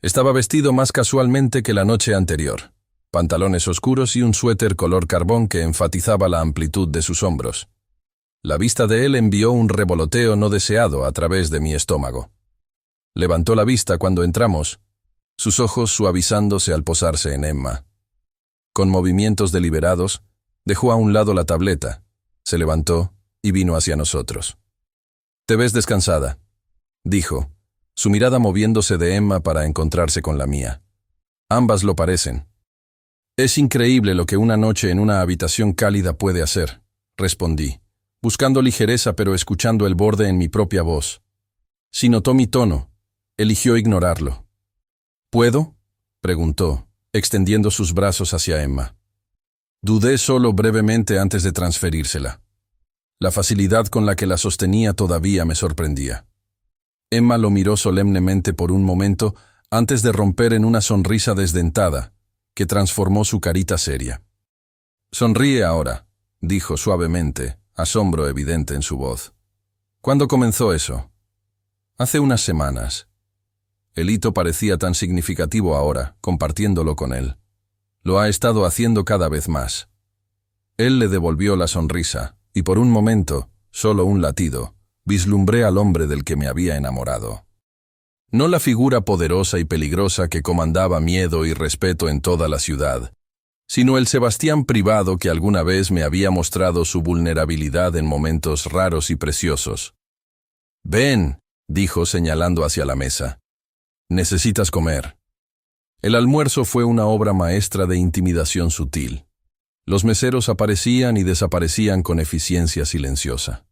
Estaba vestido más casualmente que la noche anterior, pantalones oscuros y un suéter color carbón que enfatizaba la amplitud de sus hombros. La vista de él envió un revoloteo no deseado a través de mi estómago. Levantó la vista cuando entramos, sus ojos suavizándose al posarse en Emma. Con movimientos deliberados, dejó a un lado la tableta, se levantó y vino hacia nosotros. «Te ves descansada», dijo, su mirada moviéndose de Emma para encontrarse con la mía. Ambas lo parecen. «Es increíble lo que una noche en una habitación cálida puede hacer», respondí, buscando ligereza pero escuchando el borde en mi propia voz. Si notó mi tono, eligió ignorarlo. «¿Puedo?», preguntó, extendiendo sus brazos hacia Emma. Dudé solo brevemente antes de transferírsela. La facilidad con la que la sostenía todavía me sorprendía. Emma lo miró solemnemente por un momento antes de romper en una sonrisa desdentada, que transformó su carita seria. «Sonríe ahora», dijo suavemente, asombro evidente en su voz. «¿Cuándo comenzó eso?» «Hace unas semanas». El hito parecía tan significativo ahora, compartiéndolo con él. Lo ha estado haciendo cada vez más. Él le devolvió la sonrisa, y por un momento, solo un latido, vislumbré al hombre del que me había enamorado. No la figura poderosa y peligrosa que comandaba miedo y respeto en toda la ciudad, sino el Sebastián privado que alguna vez me había mostrado su vulnerabilidad en momentos raros y preciosos. «Ven», dijo señalando hacia la mesa. «Necesitas comer». El almuerzo fue una obra maestra de intimidación sutil. Los meseros aparecían y desaparecían con eficiencia silenciosa.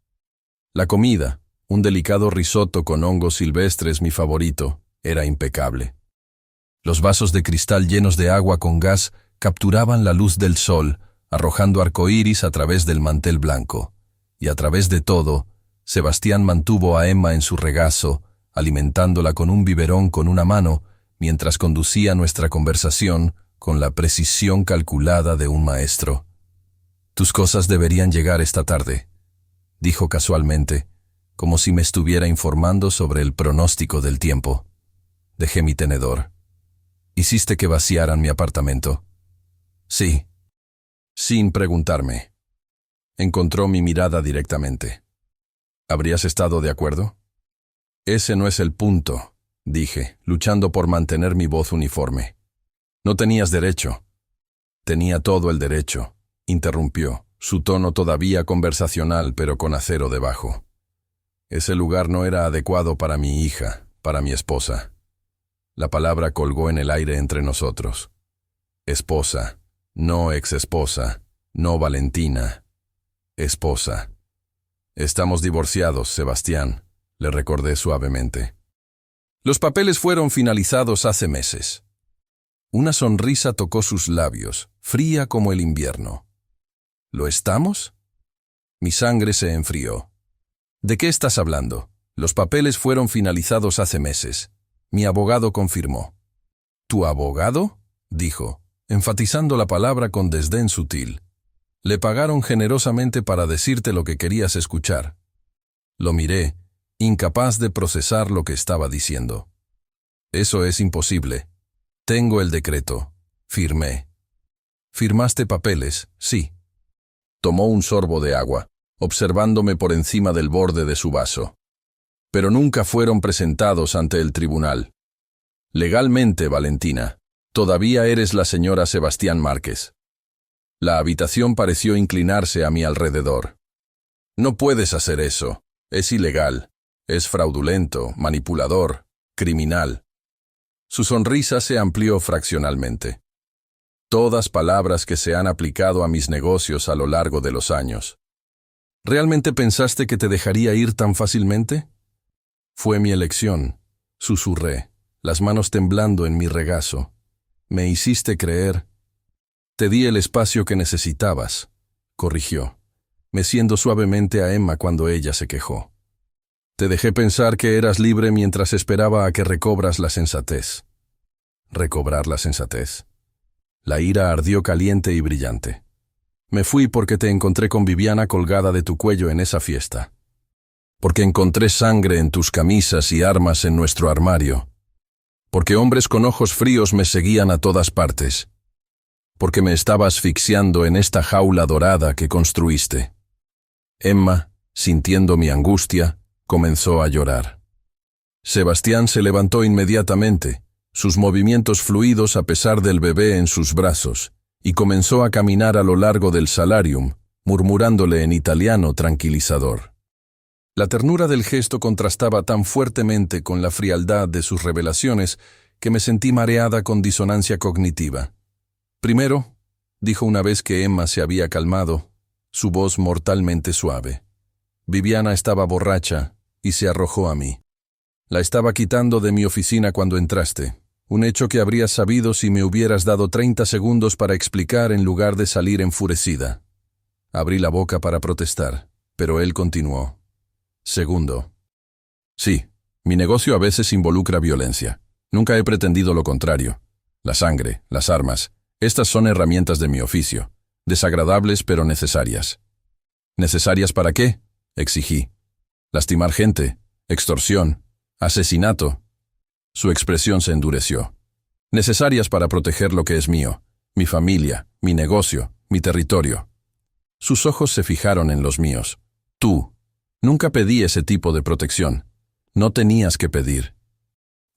La comida, un delicado risotto con hongos silvestres, mi favorito, era impecable. Los vasos de cristal llenos de agua con gas capturaban la luz del sol, arrojando arcoíris a través del mantel blanco. Y a través de todo, Sebastián mantuvo a Emma en su regazo, alimentándola con un biberón con una mano, mientras conducía nuestra conversación con la precisión calculada de un maestro. «Tus cosas deberían llegar esta tarde», dijo casualmente, como si me estuviera informando sobre el pronóstico del tiempo. Dejé mi tenedor. «¿Hiciste que vaciaran mi apartamento?» «Sí». Sin preguntarme. Encontró mi mirada directamente. «¿Habrías estado de acuerdo?» «Ese no es el punto», dije, luchando por mantener mi voz uniforme. «No tenías derecho». «Tenía todo el derecho», interrumpió, su tono todavía conversacional pero con acero debajo. «Ese lugar no era adecuado para mi hija, para mi esposa». La palabra colgó en el aire entre nosotros. Esposa, no exesposa, no Valentina. Esposa. «Estamos divorciados, Sebastián», le recordé suavemente. Los papeles fueron finalizados hace meses. Una sonrisa tocó sus labios, fría como el invierno. ¿Lo estamos? Mi sangre se enfrió. ¿De qué estás hablando? Los papeles fueron finalizados hace meses. Mi abogado confirmó. ¿Tu abogado?, dijo, enfatizando la palabra con desdén sutil. Le pagaron generosamente para decirte lo que querías escuchar. Lo miré, incapaz de procesar lo que estaba diciendo. Eso es imposible. Tengo el decreto. Firmé. ¿Firmaste papeles? Sí. Tomó un sorbo de agua, observándome por encima del borde de su vaso. Pero nunca fueron presentados ante el tribunal. Legalmente, Valentina, todavía eres la señora Sebastián Márquez. La habitación pareció inclinarse a mi alrededor. No puedes hacer eso. Es ilegal. Es fraudulento, manipulador, criminal. Su sonrisa se amplió fraccionalmente. Todas palabras que se han aplicado a mis negocios a lo largo de los años. ¿Realmente pensaste que te dejaría ir tan fácilmente? Fue mi elección, susurré, las manos temblando en mi regazo. Me hiciste creer. Te di el espacio que necesitabas, corrigió, meciendo suavemente a Emma cuando ella se quejó. Te dejé pensar que eras libre mientras esperaba a que recobras la sensatez. ¿Recobrar la sensatez? La ira ardió caliente y brillante. Me fui porque te encontré con Viviana colgada de tu cuello en esa fiesta. Porque encontré sangre en tus camisas y armas en nuestro armario. Porque hombres con ojos fríos me seguían a todas partes. Porque me estaba asfixiando en esta jaula dorada que construiste. Emma, sintiendo mi angustia, comenzó a llorar. Sebastián se levantó inmediatamente, sus movimientos fluidos a pesar del bebé en sus brazos, y comenzó a caminar a lo largo del salarium, murmurándole en italiano tranquilizador. La ternura del gesto contrastaba tan fuertemente con la frialdad de sus revelaciones que me sentí mareada con disonancia cognitiva. Primero, dijo una vez que Emma se había calmado, su voz mortalmente suave. Viviana estaba borracha y se arrojó a mí. La estaba quitando de mi oficina cuando entraste, un hecho que habrías sabido si me hubieras dado 30 segundos para explicar en lugar de salir enfurecida. Abrí la boca para protestar, pero él continuó. Segundo. Sí, mi negocio a veces involucra violencia. Nunca he pretendido lo contrario. La sangre, las armas, estas son herramientas de mi oficio, desagradables pero necesarias. ¿Necesarias para qué?, exigí. Lastimar gente, extorsión, asesinato. Su expresión se endureció. Necesarias para proteger lo que es mío, mi familia, mi negocio, mi territorio. Sus ojos se fijaron en los míos. Tú. Nunca pedí ese tipo de protección. No tenías que pedir.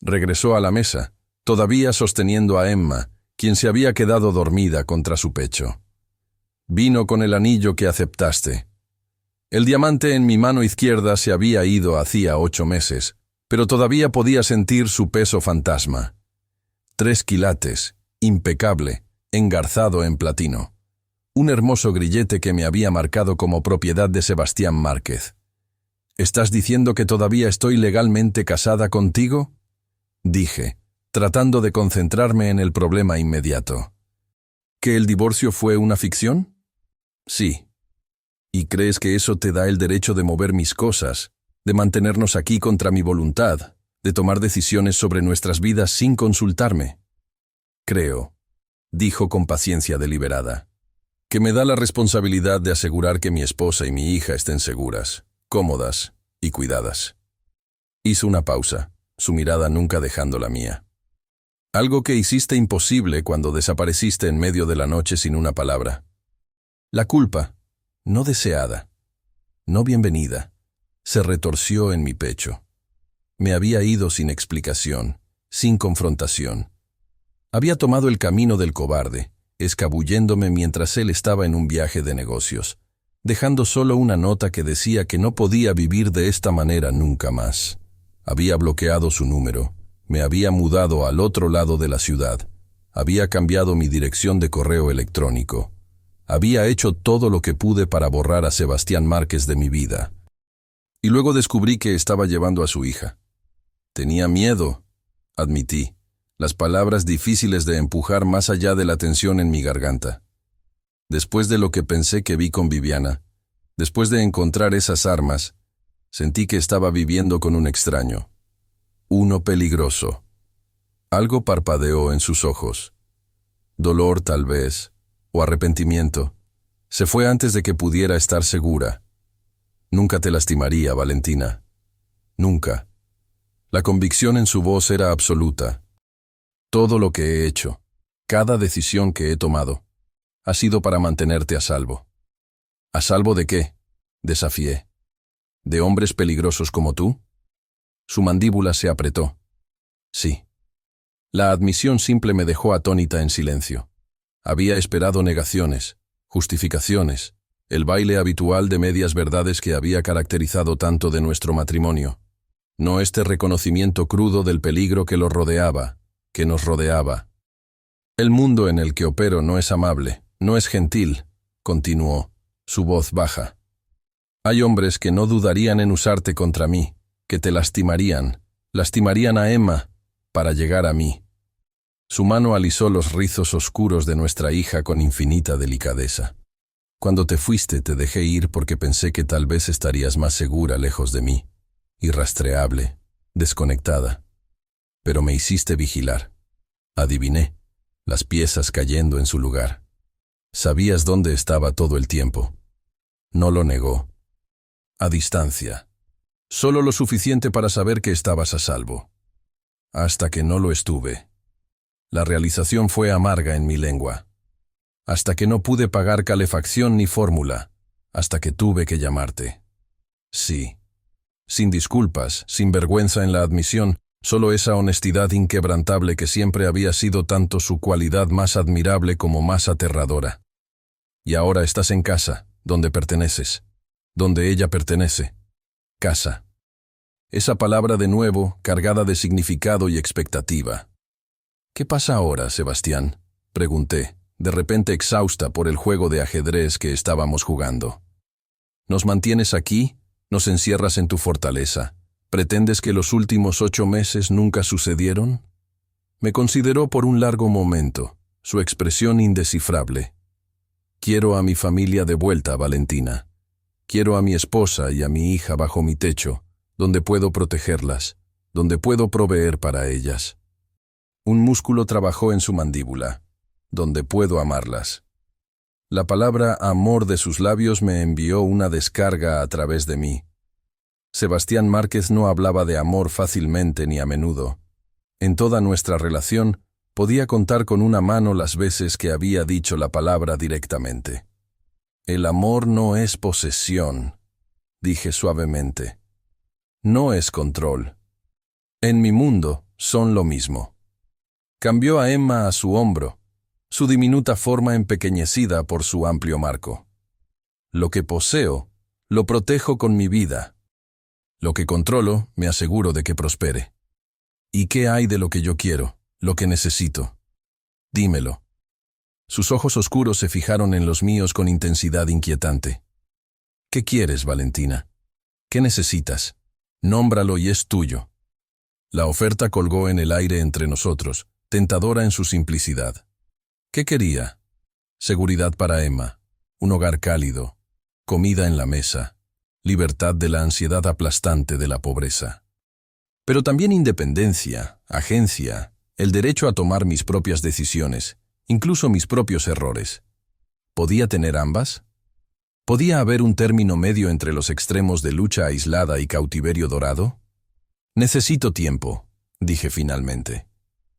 Regresó a la mesa, todavía sosteniendo a Emma, quien se había quedado dormida contra su pecho. Vino con el anillo que aceptaste. El diamante en mi mano izquierda se había ido hacía 8 meses, pero todavía podía sentir su peso fantasma. 3 quilates, impecable, engarzado en platino. Un hermoso grillete que me había marcado como propiedad de Sebastián Márquez. ¿Estás diciendo que todavía estoy legalmente casada contigo?, dije, tratando de concentrarme en el problema inmediato. ¿Que el divorcio fue una ficción? Sí. ¿Y crees que eso te da el derecho de mover mis cosas, de mantenernos aquí contra mi voluntad, de tomar decisiones sobre nuestras vidas sin consultarme? Creo, dijo con paciencia deliberada, que me da la responsabilidad de asegurar que mi esposa y mi hija estén seguras, cómodas y cuidadas. Hizo una pausa, su mirada nunca dejando la mía. Algo que hiciste imposible cuando desapareciste en medio de la noche sin una palabra. La culpa, no deseada, no bienvenida, se retorció en mi pecho. Me había ido sin explicación, sin confrontación. Había tomado el camino del cobarde, escabulléndome mientras él estaba en un viaje de negocios, dejando solo una nota que decía que no podía vivir de esta manera nunca más. Había bloqueado su número, me había mudado al otro lado de la ciudad, había cambiado mi dirección de correo electrónico, había hecho todo lo que pude para borrar a Sebastián Márquez de mi vida. Y luego descubrí que estaba llevando a su hija. Tenía miedo, admití, las palabras difíciles de empujar más allá de la tensión en mi garganta. Después de lo que pensé que vi con Viviana, después de encontrar esas armas, sentí que estaba viviendo con un extraño. Uno peligroso. Algo parpadeó en sus ojos. Dolor, tal vez, o arrepentimiento. Se fue antes de que pudiera estar segura. Nunca te lastimaría, Valentina. Nunca. La convicción en su voz era absoluta. Todo lo que he hecho, cada decisión que he tomado, ha sido para mantenerte a salvo. ¿A salvo de qué?, desafié. ¿De hombres peligrosos como tú? Su mandíbula se apretó. Sí. La admisión simple me dejó atónita en silencio. Había esperado negaciones, justificaciones, el baile habitual de medias verdades que había caracterizado tanto de nuestro matrimonio. No este reconocimiento crudo del peligro que lo rodeaba, que nos rodeaba. El mundo en el que opero no es amable, no es gentil, continuó, su voz baja. Hay hombres que no dudarían en usarte contra mí, que te lastimarían a Emma, para llegar a mí. Su mano alisó los rizos oscuros de nuestra hija con infinita delicadeza. Cuando te fuiste te dejé ir porque pensé que tal vez estarías más segura lejos de mí, irrastreable, desconectada. Pero me hiciste vigilar. Adiviné, las piezas cayendo en su lugar. Sabías dónde estaba todo el tiempo. No lo negó. A distancia. Solo lo suficiente para saber que estabas a salvo. Hasta que no lo estuve. La realización fue amarga en mi lengua. Hasta que no pude pagar calefacción ni fórmula. Hasta que tuve que llamarte. Sí. Sin disculpas, sin vergüenza en la admisión, solo esa honestidad inquebrantable que siempre había sido tanto su cualidad más admirable como más aterradora. Y ahora estás en casa, donde perteneces. Donde ella pertenece. Casa. Esa palabra de nuevo, cargada de significado y expectativa. ¿Qué pasa ahora, Sebastián?, pregunté, de repente exhausta por el juego de ajedrez que estábamos jugando. ¿Nos mantienes aquí? ¿Nos encierras en tu fortaleza? ¿Pretendes que los últimos 8 meses nunca sucedieron? Me consideró por un largo momento, su expresión indescifrable. Quiero a mi familia de vuelta, Valentina. Quiero a mi esposa y a mi hija bajo mi techo, donde puedo protegerlas, donde puedo proveer para ellas. Un músculo trabajó en su mandíbula, donde puedo amarlas. La palabra amor de sus labios me envió una descarga a través de mí. Sebastián Márquez no hablaba de amor fácilmente ni a menudo. En toda nuestra relación, podía contar con una mano las veces que había dicho la palabra directamente. El amor no es posesión, dije suavemente. No es control. En mi mundo son lo mismo. Cambió a Emma a su hombro, su diminuta forma empequeñecida por su amplio marco. Lo que poseo, lo protejo con mi vida. Lo que controlo, me aseguro de que prospere. ¿Y qué hay de lo que yo quiero, lo que necesito? Dímelo. Sus ojos oscuros se fijaron en los míos con intensidad inquietante. ¿Qué quieres, Valentina? ¿Qué necesitas? Nómbralo y es tuyo. La oferta colgó en el aire entre nosotros, tentadora en su simplicidad. ¿Qué quería? Seguridad para Emma, un hogar cálido, comida en la mesa, libertad de la ansiedad aplastante de la pobreza. Pero también independencia, agencia, el derecho a tomar mis propias decisiones, incluso mis propios errores. ¿Podía tener ambas? ¿Podía haber un término medio entre los extremos de lucha aislada y cautiverio dorado? Necesito tiempo, dije finalmente.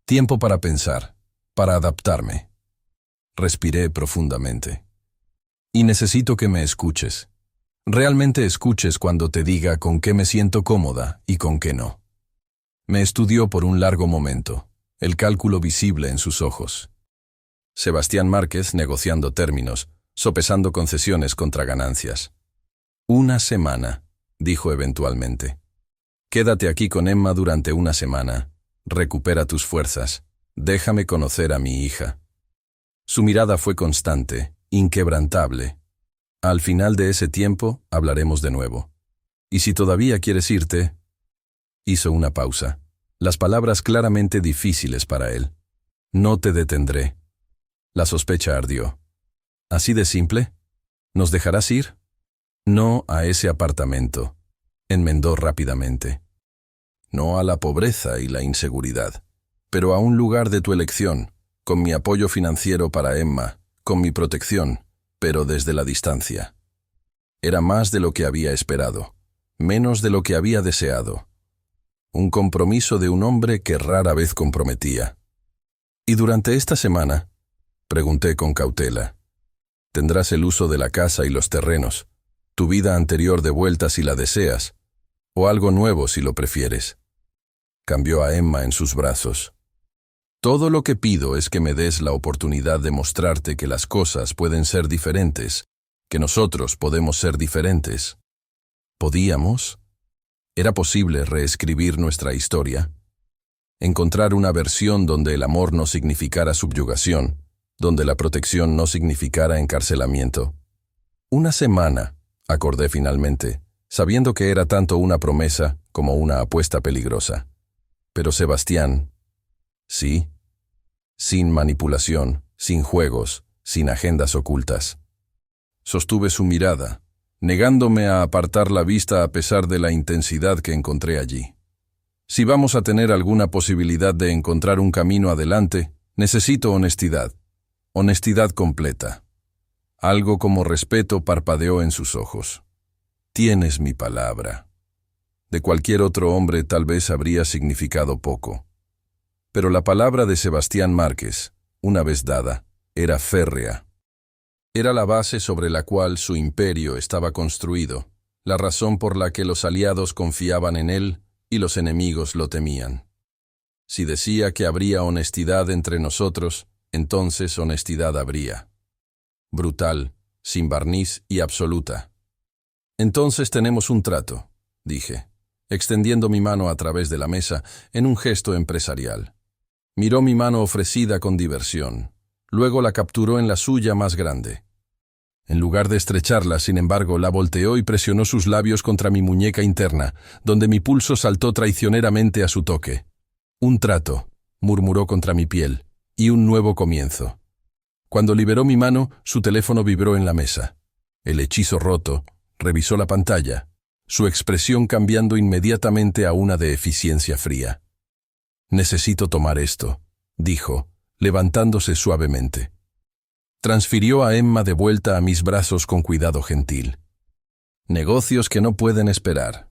Tiempo para pensar, para adaptarme. Respiré profundamente. Y necesito que me escuches. Realmente escuches cuando te diga con qué me siento cómoda y con qué no. Me estudió por un largo momento, el cálculo visible en sus ojos. Sebastián Márquez negociando términos, sopesando concesiones contra ganancias. 1 semana, dijo eventualmente. Quédate aquí con Emma durante 1 semana. Recupera tus fuerzas. Déjame conocer a mi hija. Su mirada fue constante, inquebrantable. Al final de ese tiempo, hablaremos de nuevo. ¿Y si todavía quieres irte? Hizo una pausa, las palabras claramente difíciles para él. No te detendré. La sospecha ardió. ¿Así de simple? ¿Nos dejarás ir? No a ese apartamento, enmendó rápidamente. No a la pobreza y la inseguridad, pero a un lugar de tu elección, con mi apoyo financiero para Emma, con mi protección, pero desde la distancia. Era más de lo que había esperado, menos de lo que había deseado. Un compromiso de un hombre que rara vez comprometía. ¿Y durante esta semana? Pregunté con cautela. Tendrás el uso de la casa y los terrenos, tu vida anterior de vuelta si la deseas, o algo nuevo si lo prefieres. Cambió a Emma en sus brazos. Todo lo que pido es que me des la oportunidad de mostrarte que las cosas pueden ser diferentes, que nosotros podemos ser diferentes. ¿Podíamos? ¿Era posible reescribir nuestra historia? Encontrar una versión donde el amor no significara subyugación, donde la protección no significara encarcelamiento. Una semana, acordé finalmente, sabiendo que era tanto una promesa como una apuesta peligrosa. Pero Sebastián, sí, sin manipulación, sin juegos, sin agendas ocultas. Sostuve su mirada, negándome a apartar la vista a pesar de la intensidad que encontré allí. Si vamos a tener alguna posibilidad de encontrar un camino adelante, necesito honestidad. Honestidad completa. Algo como respeto parpadeó en sus ojos. Tienes mi palabra. De cualquier otro hombre tal vez habría significado poco. Pero la palabra de Sebastián Márquez, una vez dada, era férrea. Era la base sobre la cual su imperio estaba construido, la razón por la que los aliados confiaban en él y los enemigos lo temían. Si decía que habría honestidad entre nosotros, entonces honestidad habría. Brutal, sin barniz y absoluta. Entonces tenemos un trato, dije, extendiendo mi mano a través de la mesa en un gesto empresarial. Miró mi mano ofrecida con diversión, luego la capturó en la suya más grande. En lugar de estrecharla, sin embargo, la volteó y presionó sus labios contra mi muñeca interna, donde mi pulso saltó traicioneramente a su toque. Un trato, murmuró contra mi piel, y un nuevo comienzo. Cuando liberó mi mano, su teléfono vibró en la mesa. El hechizo roto, revisó la pantalla, su expresión cambiando inmediatamente a una de eficiencia fría. Necesito tomar esto, dijo, levantándose suavemente. Transfirió a Emma de vuelta a mis brazos con cuidado gentil. Negocios que no pueden esperar.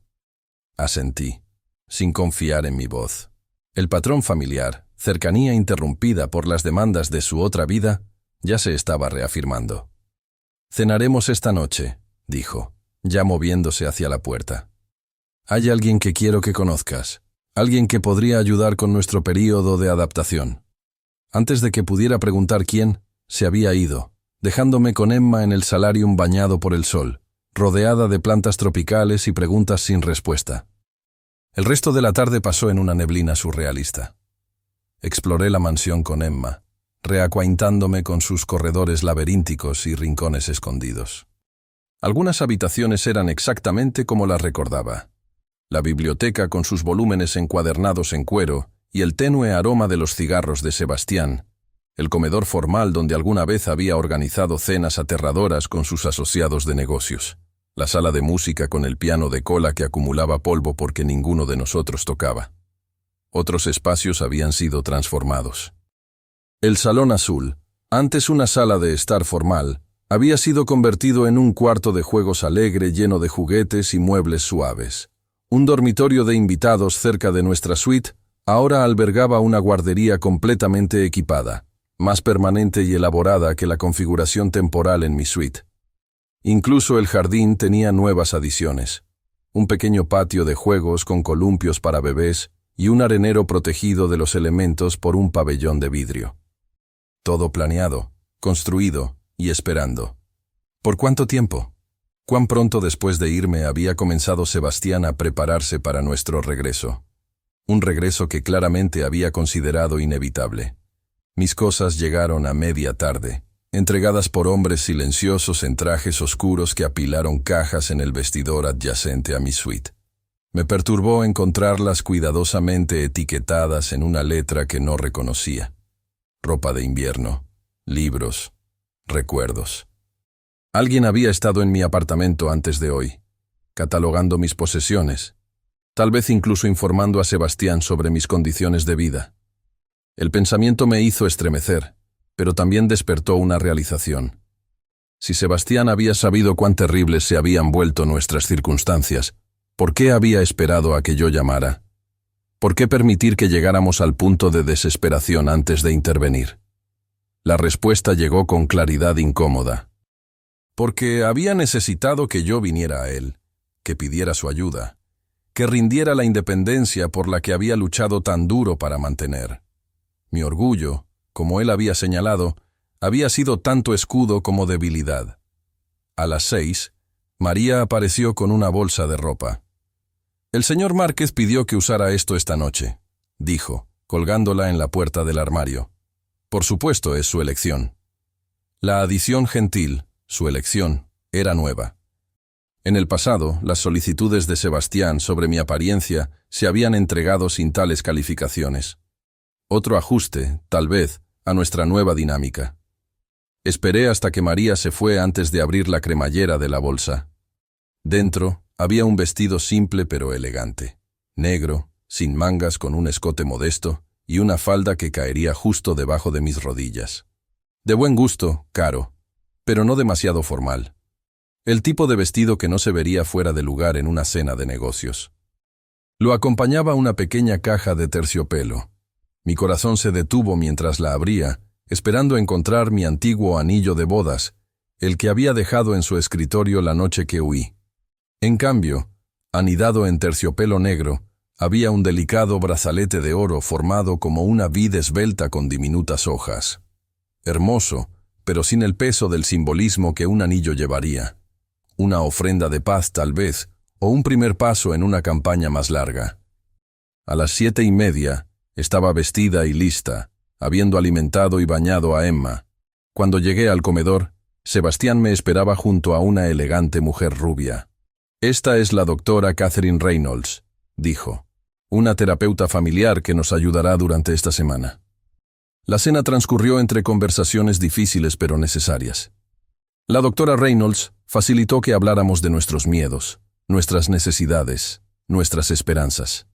Asentí, sin confiar en mi voz. El patrón familiar, cercanía interrumpida por las demandas de su otra vida, ya se estaba reafirmando. Cenaremos esta noche, dijo, ya moviéndose hacia la puerta. Hay alguien que quiero que conozcas, alguien que podría ayudar con nuestro período de adaptación. Antes de que pudiera preguntar quién, se había ido, dejándome con Emma en el salarium bañado por el sol, rodeada de plantas tropicales y preguntas sin respuesta. El resto de la tarde pasó en una neblina surrealista. Exploré la mansión con Emma, reacuaintándome con sus corredores laberínticos y rincones escondidos. Algunas habitaciones eran exactamente como las recordaba. La biblioteca con sus volúmenes encuadernados en cuero y el tenue aroma de los cigarros de Sebastián, el comedor formal donde alguna vez había organizado cenas aterradoras con sus asociados de negocios, la sala de música con el piano de cola que acumulaba polvo porque ninguno de nosotros tocaba. Otros espacios habían sido transformados. El salón azul, antes una sala de estar formal, había sido convertido en un cuarto de juegos alegre lleno de juguetes y muebles suaves. Un dormitorio de invitados cerca de nuestra suite ahora albergaba una guardería completamente equipada, más permanente y elaborada que la configuración temporal en mi suite. Incluso el jardín tenía nuevas adiciones. Un pequeño patio de juegos con columpios para bebés y un arenero protegido de los elementos por un pabellón de vidrio. Todo planeado, construido y esperando. ¿Por cuánto tiempo? ¿Cuán pronto después de irme había comenzado Sebastián a prepararse para nuestro regreso? Un regreso que claramente había considerado inevitable. Mis cosas llegaron a media tarde, entregadas por hombres silenciosos en trajes oscuros que apilaron cajas en el vestidor adyacente a mi suite. Me perturbó encontrarlas cuidadosamente etiquetadas en una letra que no reconocía. Ropa de invierno, libros, recuerdos. Alguien había estado en mi apartamento antes de hoy, catalogando mis posesiones, tal vez incluso informando a Sebastián sobre mis condiciones de vida. El pensamiento me hizo estremecer, pero también despertó una realización. Si Sebastián había sabido cuán terribles se habían vuelto nuestras circunstancias, ¿por qué había esperado a que yo llamara? ¿Por qué permitir que llegáramos al punto de desesperación antes de intervenir? La respuesta llegó con claridad incómoda. Porque había necesitado que yo viniera a él, que pidiera su ayuda, que rindiera la independencia por la que había luchado tan duro para mantener. Mi orgullo, como él había señalado, había sido tanto escudo como debilidad. A las 6, María apareció con una bolsa de ropa. «El señor Márquez pidió que usara esto esta noche», dijo, colgándola en la puerta del armario. «Por supuesto, es su elección». La adición gentil, su elección, era nueva. En el pasado, las solicitudes de Sebastián sobre mi apariencia se habían entregado sin tales calificaciones. Otro ajuste, tal vez, a nuestra nueva dinámica. Esperé hasta que María se fue antes de abrir la cremallera de la bolsa. Dentro había un vestido simple pero elegante, negro, sin mangas, con un escote modesto y una falda que caería justo debajo de mis rodillas. De buen gusto, caro, pero no demasiado formal. El tipo de vestido que no se vería fuera de lugar en una cena de negocios. Lo acompañaba una pequeña caja de terciopelo. Mi corazón se detuvo mientras la abría, esperando encontrar mi antiguo anillo de bodas, el que había dejado en su escritorio la noche que huí. En cambio, anidado en terciopelo negro, había un delicado brazalete de oro formado como una vid esbelta con diminutas hojas. Hermoso, pero sin el peso del simbolismo que un anillo llevaría. Una ofrenda de paz tal vez, o un primer paso en una campaña más larga. A las 7:30 estaba vestida y lista, habiendo alimentado y bañado a Emma. Cuando llegué al comedor, Sebastián me esperaba junto a una elegante mujer rubia. «Esta es la doctora Catherine Reynolds», dijo, «una terapeuta familiar que nos ayudará durante esta semana». La cena transcurrió entre conversaciones difíciles pero necesarias. La doctora Reynolds facilitó que habláramos de nuestros miedos, nuestras necesidades, nuestras esperanzas.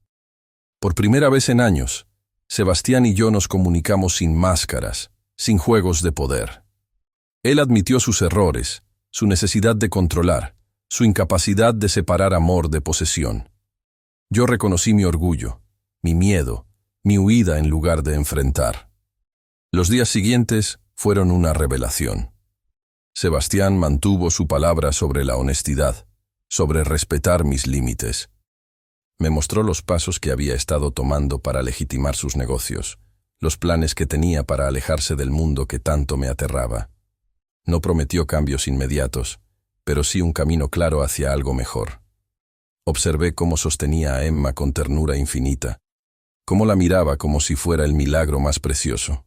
Por primera vez en años, Sebastián y yo nos comunicamos sin máscaras, sin juegos de poder. Él admitió sus errores, su necesidad de controlar, su incapacidad de separar amor de posesión. Yo reconocí mi orgullo, mi miedo, mi huida en lugar de enfrentar. Los días siguientes fueron una revelación. Sebastián mantuvo su palabra sobre la honestidad, sobre respetar mis límites. Me mostró los pasos que había estado tomando para legitimar sus negocios, los planes que tenía para alejarse del mundo que tanto me aterraba. No prometió cambios inmediatos, pero sí un camino claro hacia algo mejor. Observé cómo sostenía a Emma con ternura infinita, cómo la miraba como si fuera el milagro más precioso.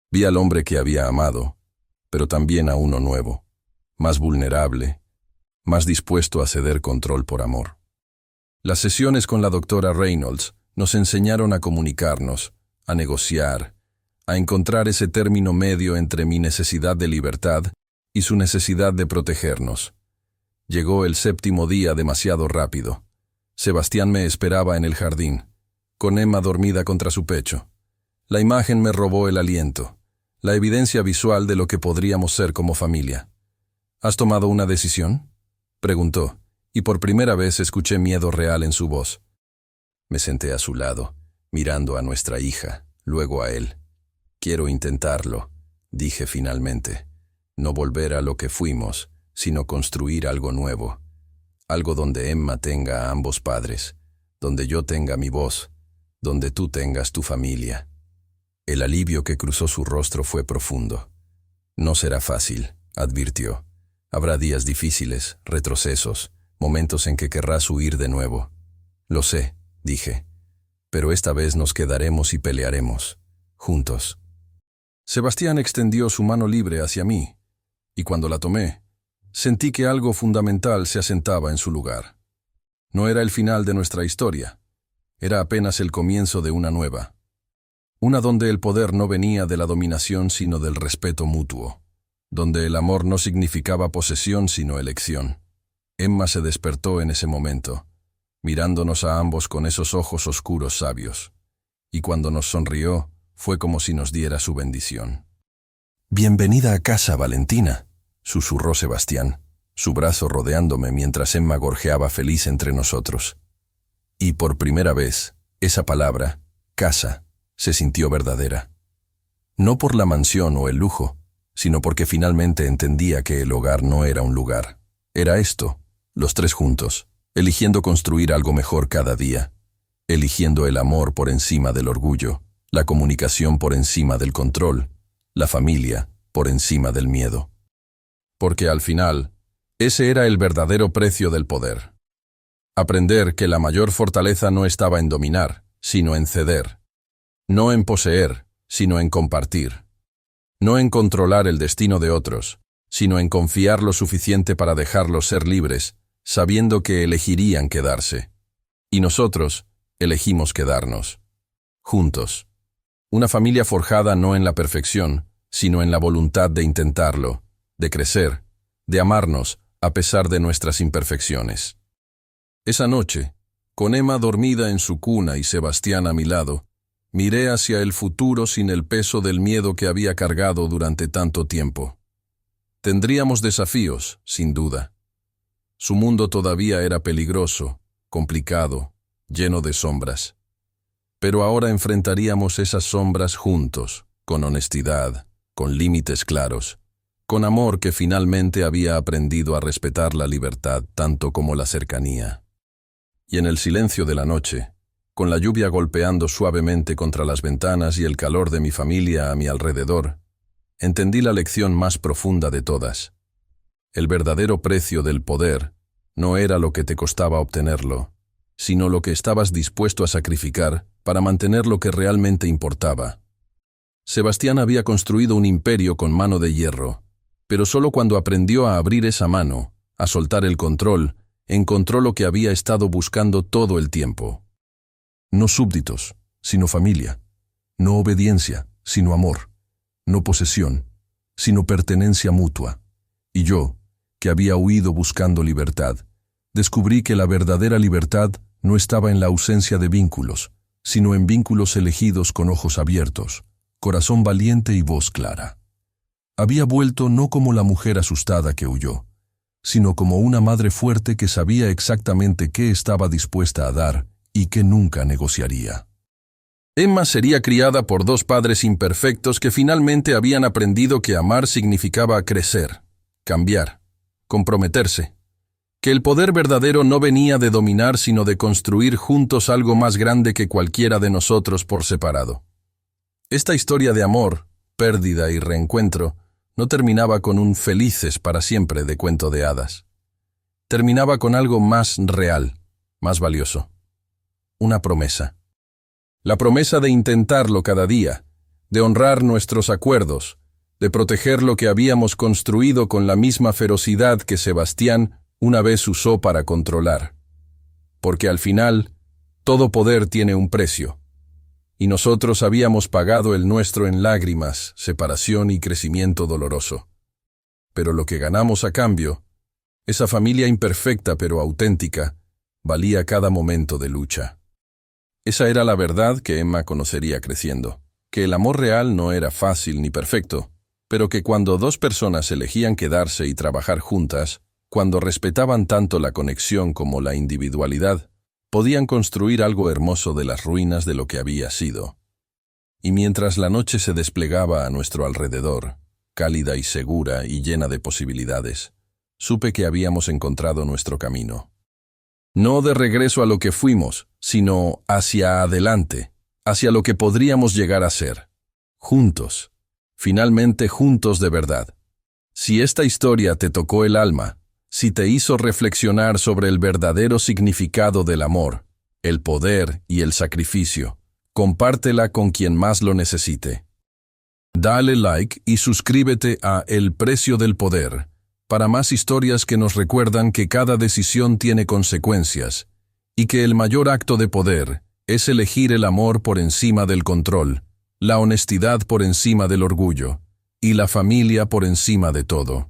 Vi al hombre que había amado, pero también a uno nuevo, más vulnerable, más dispuesto a ceder control por amor. Las sesiones con la doctora Reynolds nos enseñaron a comunicarnos, a negociar, a encontrar ese término medio entre mi necesidad de libertad y su necesidad de protegernos. Llegó el 7º día demasiado rápido. Sebastián me esperaba en el jardín, con Emma dormida contra su pecho. La imagen me robó el aliento, la evidencia visual de lo que podríamos ser como familia. ¿Has tomado una decisión?, preguntó, y por primera vez escuché miedo real en su voz. Me senté a su lado, mirando a nuestra hija, luego a él. «Quiero intentarlo», dije finalmente. «No volver a lo que fuimos, sino construir algo nuevo. Algo donde Emma tenga a ambos padres, donde yo tenga mi voz, donde tú tengas tu familia». El alivio que cruzó su rostro fue profundo. «No será fácil», advirtió. «Habrá días difíciles, retrocesos, momentos en que querrás huir de nuevo». «Lo sé», dije, «pero esta vez nos quedaremos y pelearemos, juntos». Sebastián extendió su mano libre hacia mí, y cuando la tomé, sentí que algo fundamental se asentaba en su lugar. No era el final de nuestra historia, era apenas el comienzo de una nueva. Una donde el poder no venía de la dominación sino del respeto mutuo, donde el amor no significaba posesión sino elección. Emma se despertó en ese momento, mirándonos a ambos con esos ojos oscuros sabios, y cuando nos sonrió, fue como si nos diera su bendición. «Bienvenida a casa, Valentina», susurró Sebastián, su brazo rodeándome mientras Emma gorjeaba feliz entre nosotros. Y por primera vez, esa palabra, casa, se sintió verdadera. No por la mansión o el lujo, sino porque finalmente entendía que el hogar no era un lugar. Era esto, los tres juntos, eligiendo construir algo mejor cada día, eligiendo el amor por encima del orgullo, la comunicación por encima del control, la familia por encima del miedo. Porque al final, ese era el verdadero precio del poder. Aprender que la mayor fortaleza no estaba en dominar, sino en ceder. No en poseer, sino en compartir. No en controlar el destino de otros, sino en confiar lo suficiente para dejarlos ser libres, sabiendo que elegirían quedarse. Y nosotros elegimos quedarnos. Juntos. Una familia forjada no en la perfección, sino en la voluntad de intentarlo, de crecer, de amarnos a pesar de nuestras imperfecciones. Esa noche, con Emma dormida en su cuna y Sebastián a mi lado, miré hacia el futuro sin el peso del miedo que había cargado durante tanto tiempo. Tendríamos desafíos, sin duda. Su mundo todavía era peligroso, complicado, lleno de sombras. Pero ahora enfrentaríamos esas sombras juntos, con honestidad, con límites claros, con amor que finalmente había aprendido a respetar la libertad tanto como la cercanía. Y en el silencio de la noche, con la lluvia golpeando suavemente contra las ventanas y el calor de mi familia a mi alrededor, entendí la lección más profunda de todas. El verdadero precio del poder no era lo que te costaba obtenerlo, sino lo que estabas dispuesto a sacrificar para mantener lo que realmente importaba. Sebastián había construido un imperio con mano de hierro, pero solo cuando aprendió a abrir esa mano, a soltar el control, encontró lo que había estado buscando todo el tiempo. No súbditos, sino familia. No obediencia, sino amor. No posesión, sino pertenencia mutua. Y yo, que había huido buscando libertad, descubrí que la verdadera libertad no estaba en la ausencia de vínculos, sino en vínculos elegidos con ojos abiertos, corazón valiente y voz clara. Había vuelto no como la mujer asustada que huyó, sino como una madre fuerte que sabía exactamente qué estaba dispuesta a dar y que nunca negociaría. Emma sería criada por dos padres imperfectos que finalmente habían aprendido que amar significaba crecer, cambiar, comprometerse, que el poder verdadero no venía de dominar sino de construir juntos algo más grande que cualquiera de nosotros por separado. Esta historia de amor, pérdida y reencuentro no terminaba con un felices para siempre de cuento de hadas. Terminaba con algo más real, más valioso. Una promesa. La promesa de intentarlo cada día, de honrar nuestros acuerdos, de proteger lo que habíamos construido con la misma ferocidad que Sebastián una vez usó para controlar. Porque al final, todo poder tiene un precio. Y nosotros habíamos pagado el nuestro en lágrimas, separación y crecimiento doloroso. Pero lo que ganamos a cambio, esa familia imperfecta pero auténtica, valía cada momento de lucha. Esa era la verdad que Emma conocería creciendo, que el amor real no era fácil ni perfecto, pero que cuando dos personas elegían quedarse y trabajar juntas, cuando respetaban tanto la conexión como la individualidad, podían construir algo hermoso de las ruinas de lo que había sido. Y mientras la noche se desplegaba a nuestro alrededor, cálida y segura y llena de posibilidades, supe que habíamos encontrado nuestro camino. No de regreso a lo que fuimos, sino hacia adelante, hacia lo que podríamos llegar a ser. Juntos, finalmente juntos de verdad. Si esta historia te tocó el alma, si te hizo reflexionar sobre el verdadero significado del amor, el poder y el sacrificio, compártela con quien más lo necesite. Dale like y suscríbete a El Precio del Poder para más historias que nos recuerdan que cada decisión tiene consecuencias y que el mayor acto de poder es elegir el amor por encima del control, la honestidad por encima del orgullo y la familia por encima de todo.